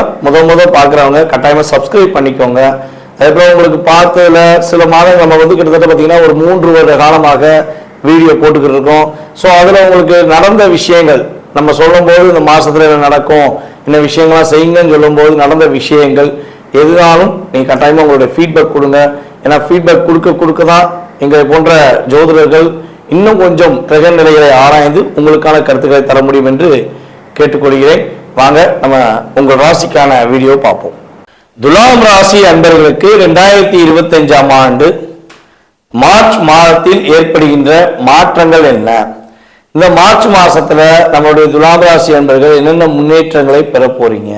பார்க்குறவங்க கட்டாயமா சப்ஸ்கிரைப் பண்ணிக்கோங்க. அதுக்கப்புறம் உங்களுக்கு பார்த்ததுல சில மாதங்கள் நம்ம கிட்டத்தட்ட பார்த்தீங்கன்னா ஒரு 3 வருட காலமாக வீடியோ போட்டுக்கிட்டு இருக்கோம். ஸோ அதில் உங்களுக்கு நடந்த விஷயங்கள் நம்ம சொல்லும்போது இந்த மாசத்துல என்ன நடக்கும், என்ன விஷயங்கள்லாம் செய்யுங்கன்னு சொல்லும்போது நடந்த விஷயங்கள் எதுனாலும் நீங்கள் கட்டாயமாக உங்களுடைய ஃபீட்பேக் கொடுங்க. ஏன்னா ஃபீட்பேக் கொடுக்க தான் எங்களை போன்ற ஜோதிடர்கள் இன்னும் கொஞ்சம் கிரக நிலைகளை ஆராய்ந்து உங்களுக்கான கருத்துக்களை தர முடியும் என்று கேட்டுக்கொள்கிறேன். வாங்க நம்ம உங்கள் ராசிக்கான வீடியோ பார்ப்போம். துலாம் ராசி அன்பர்களுக்கு 2025ஆம் ஆண்டு மார்ச் மாதத்தில் ஏற்படுகின்ற மாற்றங்கள் என்ன, இந்த மார்ச் மாசத்துல நம்மளுடைய துலாம் ராசி அன்பர்கள் என்னென்ன முன்னேற்றங்களை பெற போறீங்க.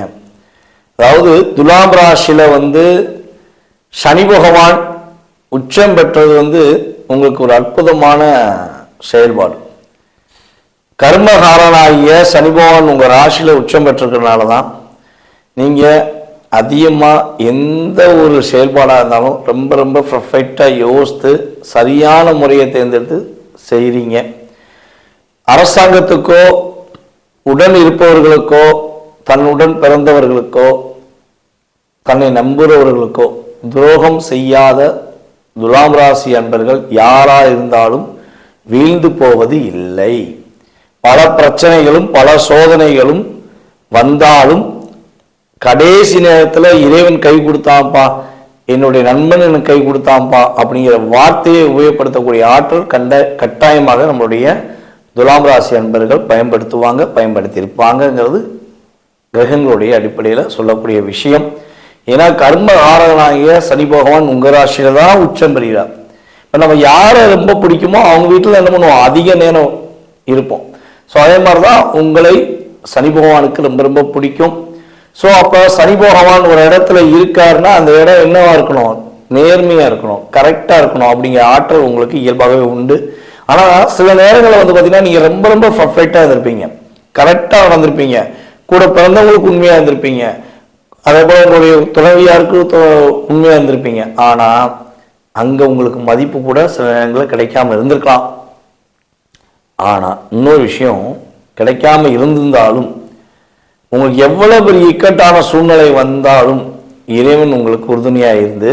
அதாவது துலாம் ராசியில சனி பகவான் உச்சம் பெற்றது உங்களுக்கு ஒரு அற்புதமான செயல்பாடு. கர்மகாரனாகிய சனி பகவான் உங்க ராசியில உச்சம் பெற்றிருக்கிறதுனால தான் நீங்க அதிகமா எந்த ஒரு செயல்பாடாக இருந்தாலும் ரொம்ப ரொம்ப பர்ஃபெக்டா யோசித்து சரியான முறையை தேர்ந்தெடுத்து செய்றீங்க. அரசாங்கத்துக்கோ உடன் இருப்பவர்களுக்கோ தன்னுடன் பிறந்தவர்களுக்கோ தன்னை நம்புகிறவர்களுக்கோ துரோகம் செய்யாத துலாம் ராசி அன்பர்கள் யாரா இருந்தாலும் வீழ்ந்து போவது இல்லை. பல பிரச்சனைகளும் பல சோதனைகளும் வந்தாலும் கடைசி நேரத்தில் இறைவன் கை கொடுத்தான்ப்பா, என்னுடைய நண்பன் எனக்கு கை கொடுத்தான்ப்பா அப்படிங்கிற வார்த்தையை உபயோகப்படுத்தக்கூடிய ஆற்றல் கட்டாயமாக நம்மளுடைய துலாம் ராசி அன்பர்கள் பயன்படுத்தியிருப்பாங்கிறது கிரகங்களுடைய அடிப்படையில் சொல்லக்கூடிய விஷயம். ஏன்னா கர்ம ஆரகனாகிய சனி பகவான் உங்க ராசியில தான் உச்சம் பெறுகிறார். நம்ம யாரை ரொம்ப பிடிக்குமோ அவங்க வீட்டில் என்ன பண்ணுவோம், அதிக நேரம் இருப்போம். ஸோ அதே மாதிரி தான் உங்களை சனி பகவானுக்கு ரொம்ப ரொம்ப பிடிக்கும். ஸோ அப்போ சனி பகவான் ஒரு இடத்துல இருக்காருன்னா அந்த இடம் என்னவா இருக்கணும், நேர்மையாக இருக்கணும், கரெக்டாக இருக்கணும் அப்படிங்கிற ஆற்றல் உங்களுக்கு இயல்பாகவே உண்டு. ஆனால் சில நேரங்களில் வந்து பார்த்தீங்கன்னா நீங்கள் ரொம்ப ரொம்ப பர்ஃபெக்டாக இருந்திருப்பீங்க, கரெக்டாக நடந்திருப்பீங்க, கூட பிறந்தவங்களுக்கு உண்மையாக இருந்திருப்பீங்க, அதே போல் உங்களுடைய துணைவியாருக்கு உண்மையாக இருந்திருப்பீங்க. ஆனால் அங்கே உங்களுக்கு மதிப்பு கூட சில நேரங்களில் கிடைக்காம இருந்திருக்கலாம். ஆனால் இன்னொரு விஷயம், கிடைக்காம இருந்திருந்தாலும் உங்களுக்கு எவ்வளவு பெரிய இக்கட்டான சூழ்நிலை வந்தாலும் இறைவன் உங்களுக்கு உறுதுணையாக இருந்து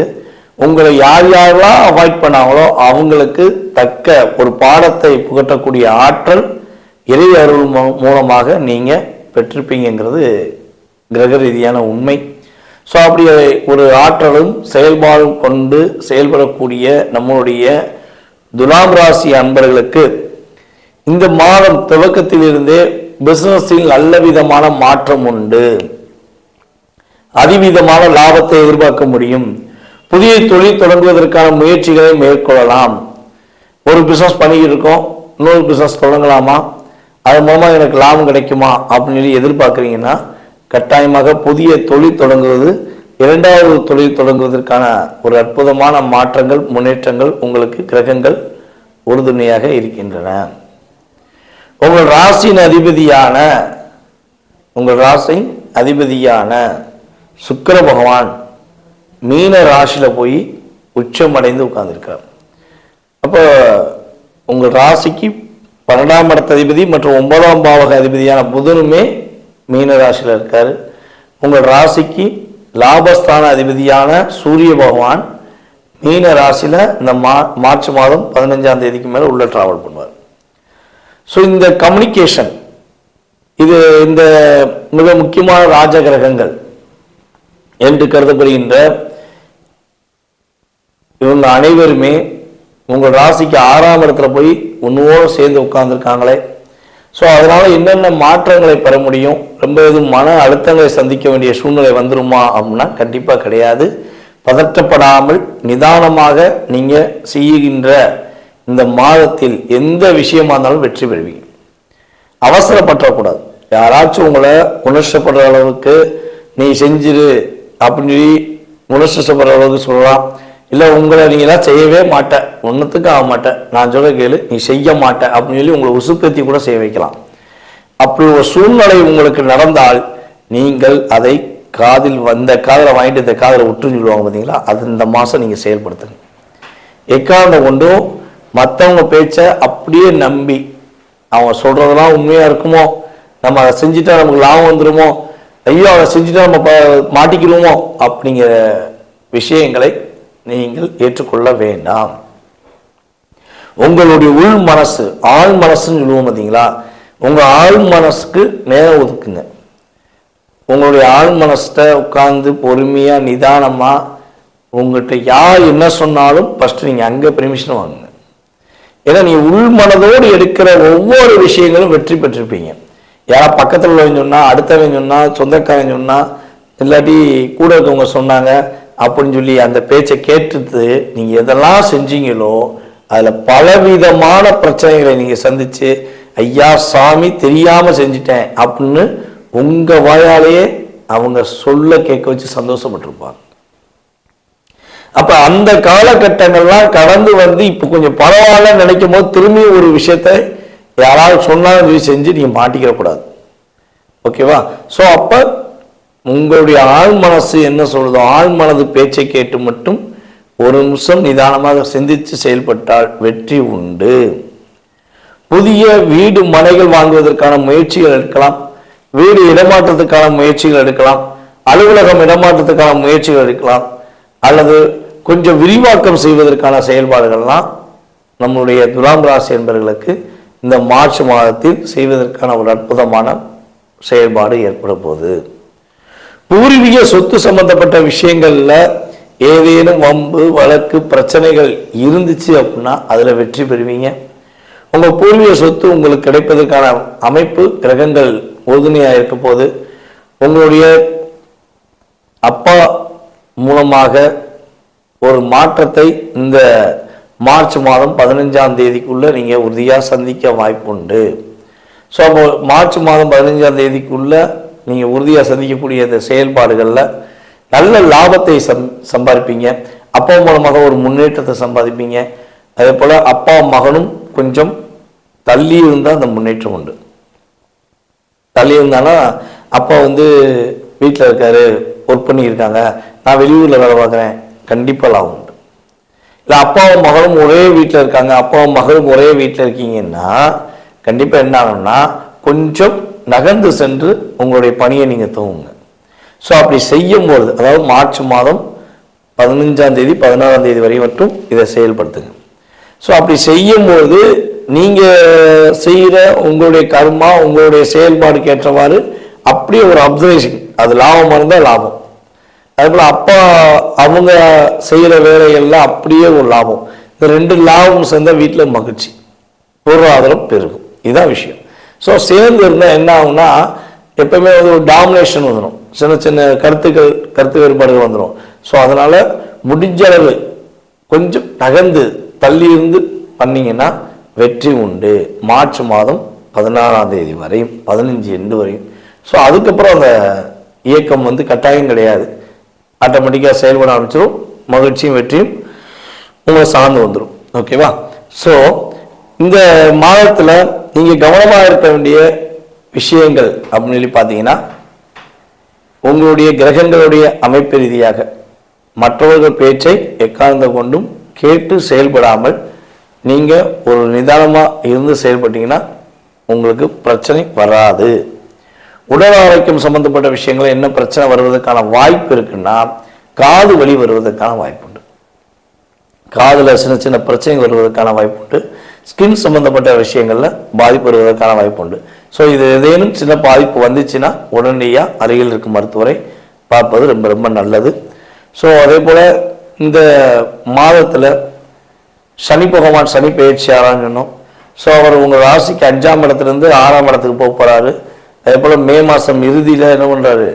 உங்களை யார் யாரெல்லாம் அவாய்ட் பண்ணாங்களோ அவங்களுக்கு தக்க ஒரு பாடத்தை புகட்டக்கூடிய ஆற்றல் இறை அருள் மூலமாக நீங்கள் பெற்றிருப்பீங்கிறது கிரக ரீதியான உண்மை. ஸோ அப்படி ஒரு ஆற்றலும் செயல்பாடும் கொண்டு செயல்படக்கூடிய நம்மளுடைய துலாம் ராசி அன்பர்களுக்கு இந்த மாதம் துவக்கத்திலிருந்தே பிசினஸில் நல்ல விதமான மாற்றம் உண்டு, அதிவிதமான லாபத்தை எதிர்பார்க்க முடியும். புதிய தொழில் தொடங்குவதற்கான முயற்சிகளை மேற்கொள்ளலாம். ஒரு பிசினஸ் பண்ணிக்கிட்டு இருக்கோம், இன்னொரு பிசினஸ் தொடங்கலாமா, அது மூலமாக எனக்கு லாபம் கிடைக்குமா அப்படின்னு சொல்லி எதிர்பார்க்குறீங்கன்னா கட்டாயமாக புதிய தொழில் தொடங்குவது, இரண்டாவது தொழில் தொடங்குவதற்கான ஒரு அற்புதமான மாற்றங்கள் முன்னேற்றங்கள் உங்களுக்கு கிரகங்கள் உறுதுணையாக இருக்கின்றன. உங்கள் ராசியின் அதிபதியான சுக்கிர பகவான் மீன ராசியில் போய் உச்சமடைந்து உட்கார்ந்துருக்கார். அப்போ உங்கள் ராசிக்கு 12ஆம் இடத்த அதிபதி மற்றும் 9ஆம் பாவக அதிபதியான புதனுமே மீன ராசியில் இருக்கார். உங்கள் ராசிக்கு லாபஸ்தான அதிபதியான சூரிய பகவான் மீன ராசியில் இந்த மார்ச் மாதம் 15ஆம் தேதிக்கு மேலே உள்ள டிராவல் பண்ணுவார். ஸோ இந்த கம்யூனிகேஷன் இது இந்த மிக முக்கியமான ராஜ கிரகங்கள் என்று கருதப்படுகின்ற இவங்க அனைவருமே உங்கள் ராசிக்கு 6ஆம் இடத்துல போய் ஒன்றுவோடு சேர்ந்து உட்கார்ந்துருக்காங்களே. ஸோ அதனால என்னென்ன மாற்றங்களை பெற முடியும், ரொம்ப எதுவும் மன அழுத்தங்களை சந்திக்க வேண்டிய சூழ்நிலை வந்துருமா அப்படின்னா கண்டிப்பாக கிடையாது. பதற்றப்படாமல் நிதானமாக நீங்கள் செய்கின்ற இந்த மாதத்தில் எந்த விஷயமா இருந்தாலும் வெற்றி பெறுவீங்க. அவசரப்பற்றக்கூடாது. யாராச்சும் உங்களை உணர்ச்சப்படுற அளவுக்கு நீ செஞ்சிரு அப்படின்னு சொல்லி உணர்ச்சப்படுற அளவுக்கு சொல்லலாம். இல்லை உங்களை நீங்களாம் செய்யவே மாட்டேன், ஒன்றுத்துக்கு ஆக மாட்டேன், நான் சொல்ல கேளு நீ செய்ய மாட்டேன் அப்படின்னு சொல்லி உங்களை உசுப்பேத்தி கூட செய்ய வைக்கலாம். அப்படி ஒரு சூழ்நிலை உங்களுக்கு நடந்தால் நீங்கள் அதை காதில் வந்த காதில் வாங்கிட்டு இந்த காதில் விட்டுன்னு சொல்லுவாங்க பார்த்தீங்களா, அது இந்த மாதம் நீங்கள் செயல்படுத்துங்க. எக்காரணம் கொண்டும் மற்றவங்க பேச்சை அப்படியே நம்பி அவங்க சொல்கிறதெல்லாம் உண்மையாக இருக்குமோ, நம்ம அதை செஞ்சுட்டா நமக்கு லாபம் வந்துடுமோ, ஐயோ அதை செஞ்சுட்டா நம்ம மாட்டிக்கிடுவோமோ அப்படிங்கிற விஷயங்களை நீங்கள் ஏற்றுக்கொள்ள வேண்டாம். உங்களுடைய உள் மனசு, ஆழ் மனசுன்னு சொல்லுவோம் பார்த்தீங்களா, உங்கள் ஆழ் மனசுக்கு நேரம் ஒதுக்குங்க. உங்களுடைய ஆழ் மனசிட்ட உட்கார்ந்து பொறுமையாக நிதானமாக உங்கள்கிட்ட யார் என்ன சொன்னாலும் ஃபஸ்ட்டு நீங்கள் அங்கே பெர்மிஷன் வாங்குங்க. ஏன்னா நீ உள் மனதோடு எடுக்கிற ஒவ்வொரு விஷயங்களும் வெற்றி பெற்றிருப்பீங்க. யாரா பக்கத்தில் உள்ளவங்க சொன்னால், அடுத்தவங்க சொன்னால், சொந்தக்காரங்க சொன்னால், இல்லாட்டி கூட இருக்கவங்க சொன்னாங்க அப்படின்னு சொல்லி அந்த பேச்சை கேட்டுட்டு நீங்கள் எதெல்லாம் செஞ்சீங்களோ அதில் பலவிதமான பிரச்சனைகளை நீங்கள் சந்தித்து ஐயா சாமி தெரியாமல் செஞ்சிட்டேன் அப்படின்னு உங்கள் வாயாலேயே அவங்க சொல்ல கேட்க வச்சு சந்தோஷப்பட்டிருப்பாங்க. அப்ப அந்த காலகட்டங்கள்லாம் கடந்து வந்து இப்போ கொஞ்சம் பரவாயில்ல நினைக்கும் போது திரும்பி ஒரு விஷயத்த யாராவது சொன்னாலும் சொல்லி செஞ்சு நீங்க மாட்டிக்கிற கூடாது. ஓகேவா? ஸோ அப்ப உங்களுடைய ஆழ் மனசு என்ன சொல்றதோ ஆழ் மனது பேச்சை கேட்டு மட்டும் ஒரு நிமிஷம் நிதானமாக சிந்தித்து செயல்பட்டால் வெற்றி உண்டு. புதிய வீடு மனைகள் வாங்குவதற்கான முயற்சிகள் எடுக்கலாம், வீடு இடமாற்றத்துக்கான முயற்சிகள் எடுக்கலாம், அலுவலகம் இடமாற்றத்துக்கான முயற்சிகள் எடுக்கலாம், அல்லது கொஞ்சம் விரிவாக்கம் செய்வதற்கான செயல்பாடுகள்லாம் நம்முடைய துலாம் ராசி என்பவர்களுக்கு இந்த மார்ச் மாதத்தில் செய்வதற்கான ஒரு அற்புதமான செயல்பாடு ஏற்பட போகுது. பூர்வீக சொத்து சம்பந்தப்பட்ட விஷயங்கள்ல ஏதேனும் வம்பு வழக்கு பிரச்சனைகள் இருந்துச்சு அப்படின்னா அதுல வெற்றி பெறுவீங்க. உங்க பூர்வீக சொத்து உங்களுக்கு கிடைப்பதற்கான அமைப்பு கிரகங்கள் உறுதுணையாக இருக்க போது. உங்களுடைய அப்பா மூலமாக ஒரு மாற்றத்தை இந்த மார்ச் மாதம் 15ஆம் தேதிக்குள்ளே நீங்கள் உறுதியாக சந்திக்க வாய்ப்பு உண்டு. ஸோ அப்போ மார்ச் மாதம் 15ஆம் தேதிக்குள்ளே நீங்கள் உறுதியாக சந்திக்கக்கூடிய இந்த செயல்பாடுகளில் நல்ல லாபத்தை சம்பாதிப்பீங்க. அப்பா மூலமாக ஒரு முன்னேற்றத்தை சம்பாதிப்பீங்க. அதே போல் அப்பா மகனும் கொஞ்சம் தள்ளி இருந்தால் அந்த முன்னேற்றம் உண்டு. தள்ளி இருந்தானா அப்பா வீட்டில் இருக்காரு, ஒர்க் பண்ணியிருக்காங்க, நான் வெளியூரில் வேலை பார்க்குறேன், கண்டிப்பாக லாபம் உண்டு. இல்லை அப்பாவும் மகளும் ஒரே வீட்டில் இருக்காங்க, அப்பாவும் மகளும் ஒரே வீட்டில் இருக்கீங்கன்னா கண்டிப்பாக என்ன ஆகும்னா கொஞ்சம் நகர்ந்து சென்று உங்களுடைய பணியை நீங்கள் துவங்குங்க. ஸோ அப்படி செய்யும்போது, அதாவது மார்ச் மாதம் 15ஆம் தேதி 16ஆம் தேதி வரை மட்டும் இதை செயல்படுத்துங்க. ஸோ அப்படி செய்யும்போது நீங்கள் செய்கிற உங்களுடைய கர்மா, உங்களுடைய செயல்பாடுக்கு ஏற்றவாறு அப்படியே ஒரு அப்சர்வேஷன், அது லாபமாக இருந்தால் லாபம். அதுபோல் அப்பா அவங்க செய்கிற வேலைகள்லாம் அப்படியே ஒரு லாபம். இந்த 2 லாபம் சேர்ந்தால் வீட்டில் மகிழ்ச்சி, பொருளாதாரம் பெருகும். இதுதான் விஷயம். ஸோ சேர்ந்து இருந்தால் என்ன ஆகும்னா எப்பவுமே ஒரு டாமினேஷன் வந்துடும், சின்ன சின்ன கருத்து வேறுபாடுகள் வந்துடும். ஸோ அதனால் முடிஞ்ச அளவு கொஞ்சம் நகர்ந்து தள்ளி இருந்து பண்ணிங்கன்னா வெற்றி உண்டு. மார்ச் மாதம் 16ஆம் தேதி வரையும், 15 எண்டு வரையும். ஸோ அதுக்கப்புறம் அந்த இயக்கம் கட்டாயம் கிடையாது, ஆட்டோமேட்டிக்காக செயல்பட ஆரம்பிச்சிடும். மகிழ்ச்சியும் வெற்றியும் உங்களை சார்ந்து வந்துடும். ஓகேவா? ஸோ இந்த மாதத்தில் நீங்கள் கவனமாக இருக்க வேண்டிய விஷயங்கள் அப்படின்னு சொல்லி பார்த்தீங்கன்னா, உங்களுடைய கிரகங்களுடைய அமைப்பு ரீதியாக மற்றவர்கள் பேச்சை எக்காரணத்தை கொண்டும் கேட்டு செயல்படாமல் நீங்கள் ஒரு நிதானமாக இருந்து செயல்பட்டீங்கன்னா உங்களுக்கு பிரச்சனை வராது. உடல் ஆரோக்கியம் சம்பந்தப்பட்ட விஷயங்கள் என்ன பிரச்சனை வருவதற்கான வாய்ப்பு இருக்குன்னா, காது வலி வருவதற்கான வாய்ப்பு உண்டு, காதில் சின்ன சின்ன பிரச்சனை வருவதற்கான வாய்ப்பு உண்டு, ஸ்கின் சம்பந்தப்பட்ட விஷயங்களில் பாதிப்பு வருவதற்கான வாய்ப்பு உண்டு. ஸோ இது ஏதேனும் சின்ன பாதிப்பு வந்துச்சுன்னா உடனடியாக அருகில் இருக்கும் மருத்துவரை பார்ப்பது ரொம்ப ரொம்ப நல்லது. ஸோ அதே போல் இந்த மாதத்தில் சனி பகவான் சனி பயிற்சி ஆராய்ஞ்சணும். ஸோ அவர் உங்கள் ராசிக்கு 5ஆம் இடத்துலேருந்து 6ஆம் இடத்துக்கு போக போகிறாரு. அதே போல் மே மாதம் இறுதியில் என்ன பண்ணுறாரு,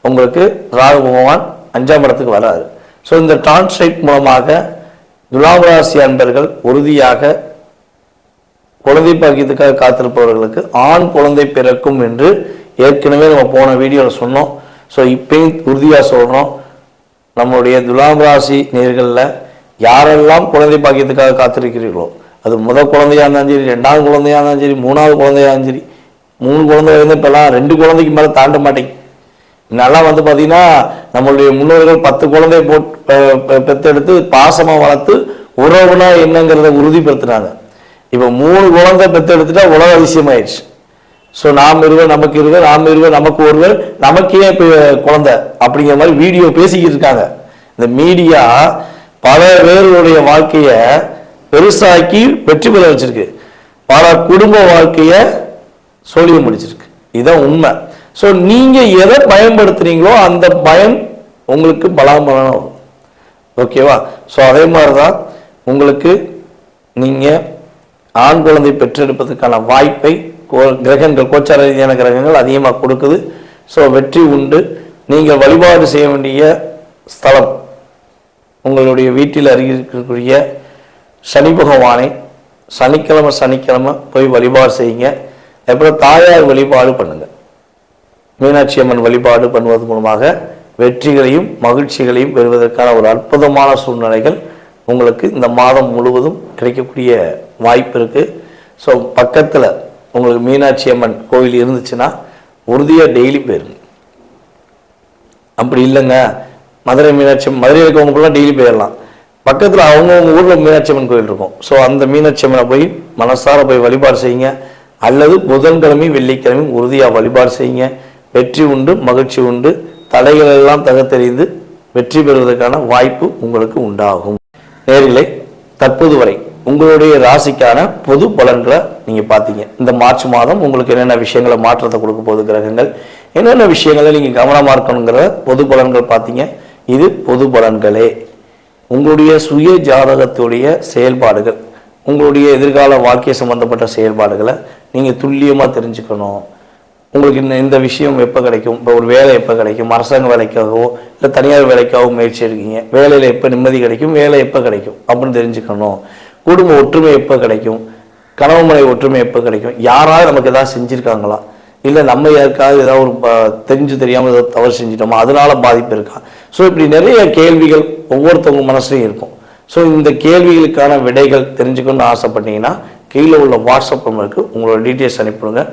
உங்களுக்கு ராகு பகவான் 5ஆம் இடத்துக்கு வராரு. ஸோ இந்த டிரான்ஸ்லேட் மூலமாக துலாம் ராசி அன்பர்கள் உறுதியாக குழந்தை பாக்கியத்துக்காக காத்திருப்பவர்களுக்கு ஆண் குழந்தை பிறக்கும் என்று ஏற்கனவே நம்ம போன வீடியோவில் சொன்னோம். ஸோ இப்பயும் உறுதியாக சொல்கிறோம், நம்மளுடைய துலாம் ராசி நேர்களில் யாரெல்லாம் குழந்தை பாக்கியத்துக்காக காத்திருக்கிறீர்களோ, அது முதல் குழந்தையாக இருந்தாலும் சரி, 2ஆவது குழந்தையாக இருந்தாலும் சரி, 3ஆவது குழந்தையாக இருந்தாலும் சரி, 3 குழந்தை வந்து இப்போல்லாம் 2 குழந்தைக்கு மேலே தாண்ட மாட்டேங்க. இதெல்லாம் பார்த்தீங்கன்னா நம்மளுடைய முன்னோர்கள் 10 குழந்தை பெற்றெடுத்து பாசமாக வளர்த்து உறவுனா என்னங்கிறத உறுதிப்படுத்தினாங்க. இப்போ 3 குழந்தை பெற்றெடுத்துட்டா உலக அதிசயமாயிடுச்சு. ஸோ நாம் இருவர் நமக்கு இருவர், நாம் இருவர் நமக்கு ஒருவர், நமக்கே இப்போ குழந்தை அப்படிங்கிற மாதிரி வீடியோ பேசிக்கிட்டு இருக்காங்க. இந்த மீடியா பல பேருடைய வாழ்க்கையை பெருசாக்கி வெற்றி பெற வச்சிருக்கு, பல குடும்ப வாழ்க்கையை சொல்லிய முடிச்சிருக்கு. இதுதான் உண்மை. ஸோ நீங்கள் எதை பயன்படுத்துறீங்களோ அந்த பயன் உங்களுக்கு பலாபலனாக வரும். ஓகேவா? ஸோ அதே மாதிரி தான் உங்களுக்கு நீங்கள் ஆண் குழந்தை பெற்றெடுப்பதற்கான வாய்ப்பை கிரகங்கள், கோச்சார ரீதியான கிரகங்கள் அதிகமாக கொடுக்குது. ஸோ வெற்றி உண்டு. நீங்கள் வழிபாடு செய்ய வேண்டிய ஸ்தலம் உங்களுடைய வீட்டில் அருகில் இருக்கக்கூடிய சனி பகவானை சனிக்கிழமை போய் வழிபாடு செய்யுங்க. அப்புறம் தாயார் வழிபாடு பண்ணுங்க. மீனாட்சி அம்மன் வழிபாடு பண்ணுவது மூலமாக வெற்றிகளையும் மகிழ்ச்சிகளையும் பெறுவதற்கான ஒரு அற்புதமான சூழ்நிலைகள் உங்களுக்கு இந்த மாதம் முழுவதும் கிடைக்கக்கூடிய வாய்ப்பு இருக்குது. ஸோ பக்கத்தில் உங்களுக்கு மீனாட்சி அம்மன் கோவில் இருந்துச்சுன்னா உறுதியாக டெய்லி போயிருங்க. அப்படி இல்லைங்க மதுரை மீனாட்சி, மதுரையில் இருக்கவங்களுக்குலாம் டெய்லி போயிடலாம். பக்கத்தில் அவங்கவுங்க ஊரில் மீனாட்சி அம்மன் கோவில் இருக்கும். ஸோ அந்த மீனாட்சி அம்மனை போய் மனசார போய் வழிபாடு செய்யுங்க. அல்லது புதன்கிழமையும் வெள்ளிக்கிழமையும் உறுதியாக வழிபாடு செய்யுங்க. வெற்றி உண்டு, மகிழ்ச்சி உண்டு. தடைகள் எல்லாம் தகத்தெறிந்து வெற்றி பெறுவதற்கான வாய்ப்பு உங்களுக்கு உண்டாகும். நேர்களே, தற்போது வரை உங்களுடைய ராசிக்கான பொது பலன்களை நீங்கள் பார்த்தீங்க. இந்த மார்ச் மாதம் உங்களுக்கு என்னென்ன விஷயங்களை மாற்றத்தை கொடுக்க போகுது கிரகங்கள், என்னென்ன விஷயங்களை நீங்கள் கவனமாக இருக்கணுங்கிற பொது பலன்கள் பார்த்தீங்க. இது பொது பலன்களே. உங்களுடைய சுய ஜாதகத்துடைய செயல்பாடுகள், உங்களுடைய எதிர்கால வாழ்க்கை சம்பந்தப்பட்ட செயல்பாடுகளை நீங்கள் துல்லியமாக தெரிஞ்சுக்கணும். உங்களுக்கு இந்த விஷயம் எப்போ கிடைக்கும், இப்போ ஒரு வேலை எப்போ கிடைக்கும், அரசாங்க வேலைக்காகவோ இல்லை தனியார் வேலைக்காகவோ முயற்சி எடுக்கீங்க, வேலையில் எப்போ நிம்மதி கிடைக்கும், வேலை எப்போ கிடைக்கும் அப்படின்னு தெரிஞ்சுக்கணும். குடும்ப ஒற்றுமை எப்போ கிடைக்கும், கணவன் மனைவி ஒற்றுமை எப்போ கிடைக்கும், யாராவது நமக்கு ஏதாவது செஞ்சுருக்காங்களா, இல்லை நம்ம யாருக்காவது ஏதாவது ஒரு தெரிஞ்சு தெரியாமல் ஏதாவது தவறு செஞ்சிட்டோமா, அதனால பாதிப்பு இருக்கா. ஸோ இப்படி நிறைய கேள்விகள் ஒவ்வொருத்தவங்க மனசுலையும் இருக்கும். ஸோ இந்த கேள்விகளுக்கான விடைகள் தெரிஞ்சுக்கணும்னு ஆசைப்பட்டீங்கன்னா கீழே உள்ள வாட்ஸ்அப் நம்பருக்கு உங்களோட டீட்டெயில்ஸ் அனுப்பிவிடுங்க,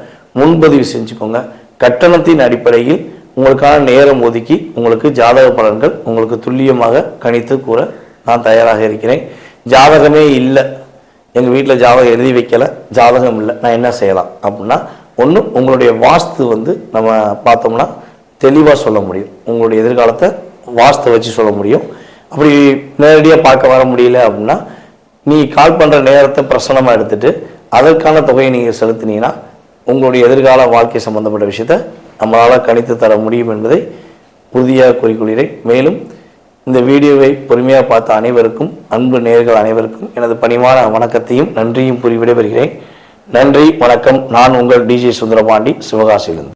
முன்பதிவு செஞ்சுக்கோங்க. கட்டணத்தின் அடிப்படையில் உங்களுக்கான நேரம் ஒதுக்கி உங்களுக்கு ஜாதக பலன்கள் உங்களுக்கு துல்லியமாக கணித்து கூற நான் தயாராக இருக்கிறேன். ஜாதகமே இல்லை, எங்கள் வீட்டில் ஜாதகம் எழுதி வைக்கலை, ஜாதகம் இல்லை, நான் என்ன செய்யலாம் அப்படின்னா, ஒன்று உங்களுடைய வாஸ்து நம்ம பார்த்தோம்னா தெளிவாக சொல்ல முடியும். உங்களுடைய எதிர்காலத்தை வாஸ்து வச்சு சொல்ல முடியும். அப்படி நேரடியாக பார்க்க வர முடியல அப்படின்னா நீ கால் பண்ணுற நேரத்தை பிரசனமாக எடுத்துகிட்டு அதற்கான தொகையை நீங்கள் செலுத்தினீங்கன்னா உங்களுடைய எதிர்கால வாழ்க்கை சம்பந்தப்பட்ட விஷயத்தை நம்மளால் கணித்து தர முடியும் என்பதை உறுதியாக கூறிக்கொள்கிறேன். மேலும் இந்த வீடியோவை பொறுமையாக பார்த்த அனைவருக்கும், அன்பு நேயர்கள் அனைவருக்கும் எனது பணிவான வணக்கத்தையும் நன்றியும் கூறி விடைபெறுகிறேன். நன்றி, வணக்கம். நான் உங்கள் டிஜே சுந்தரபாண்டி, சிவகாசியிலிருந்து.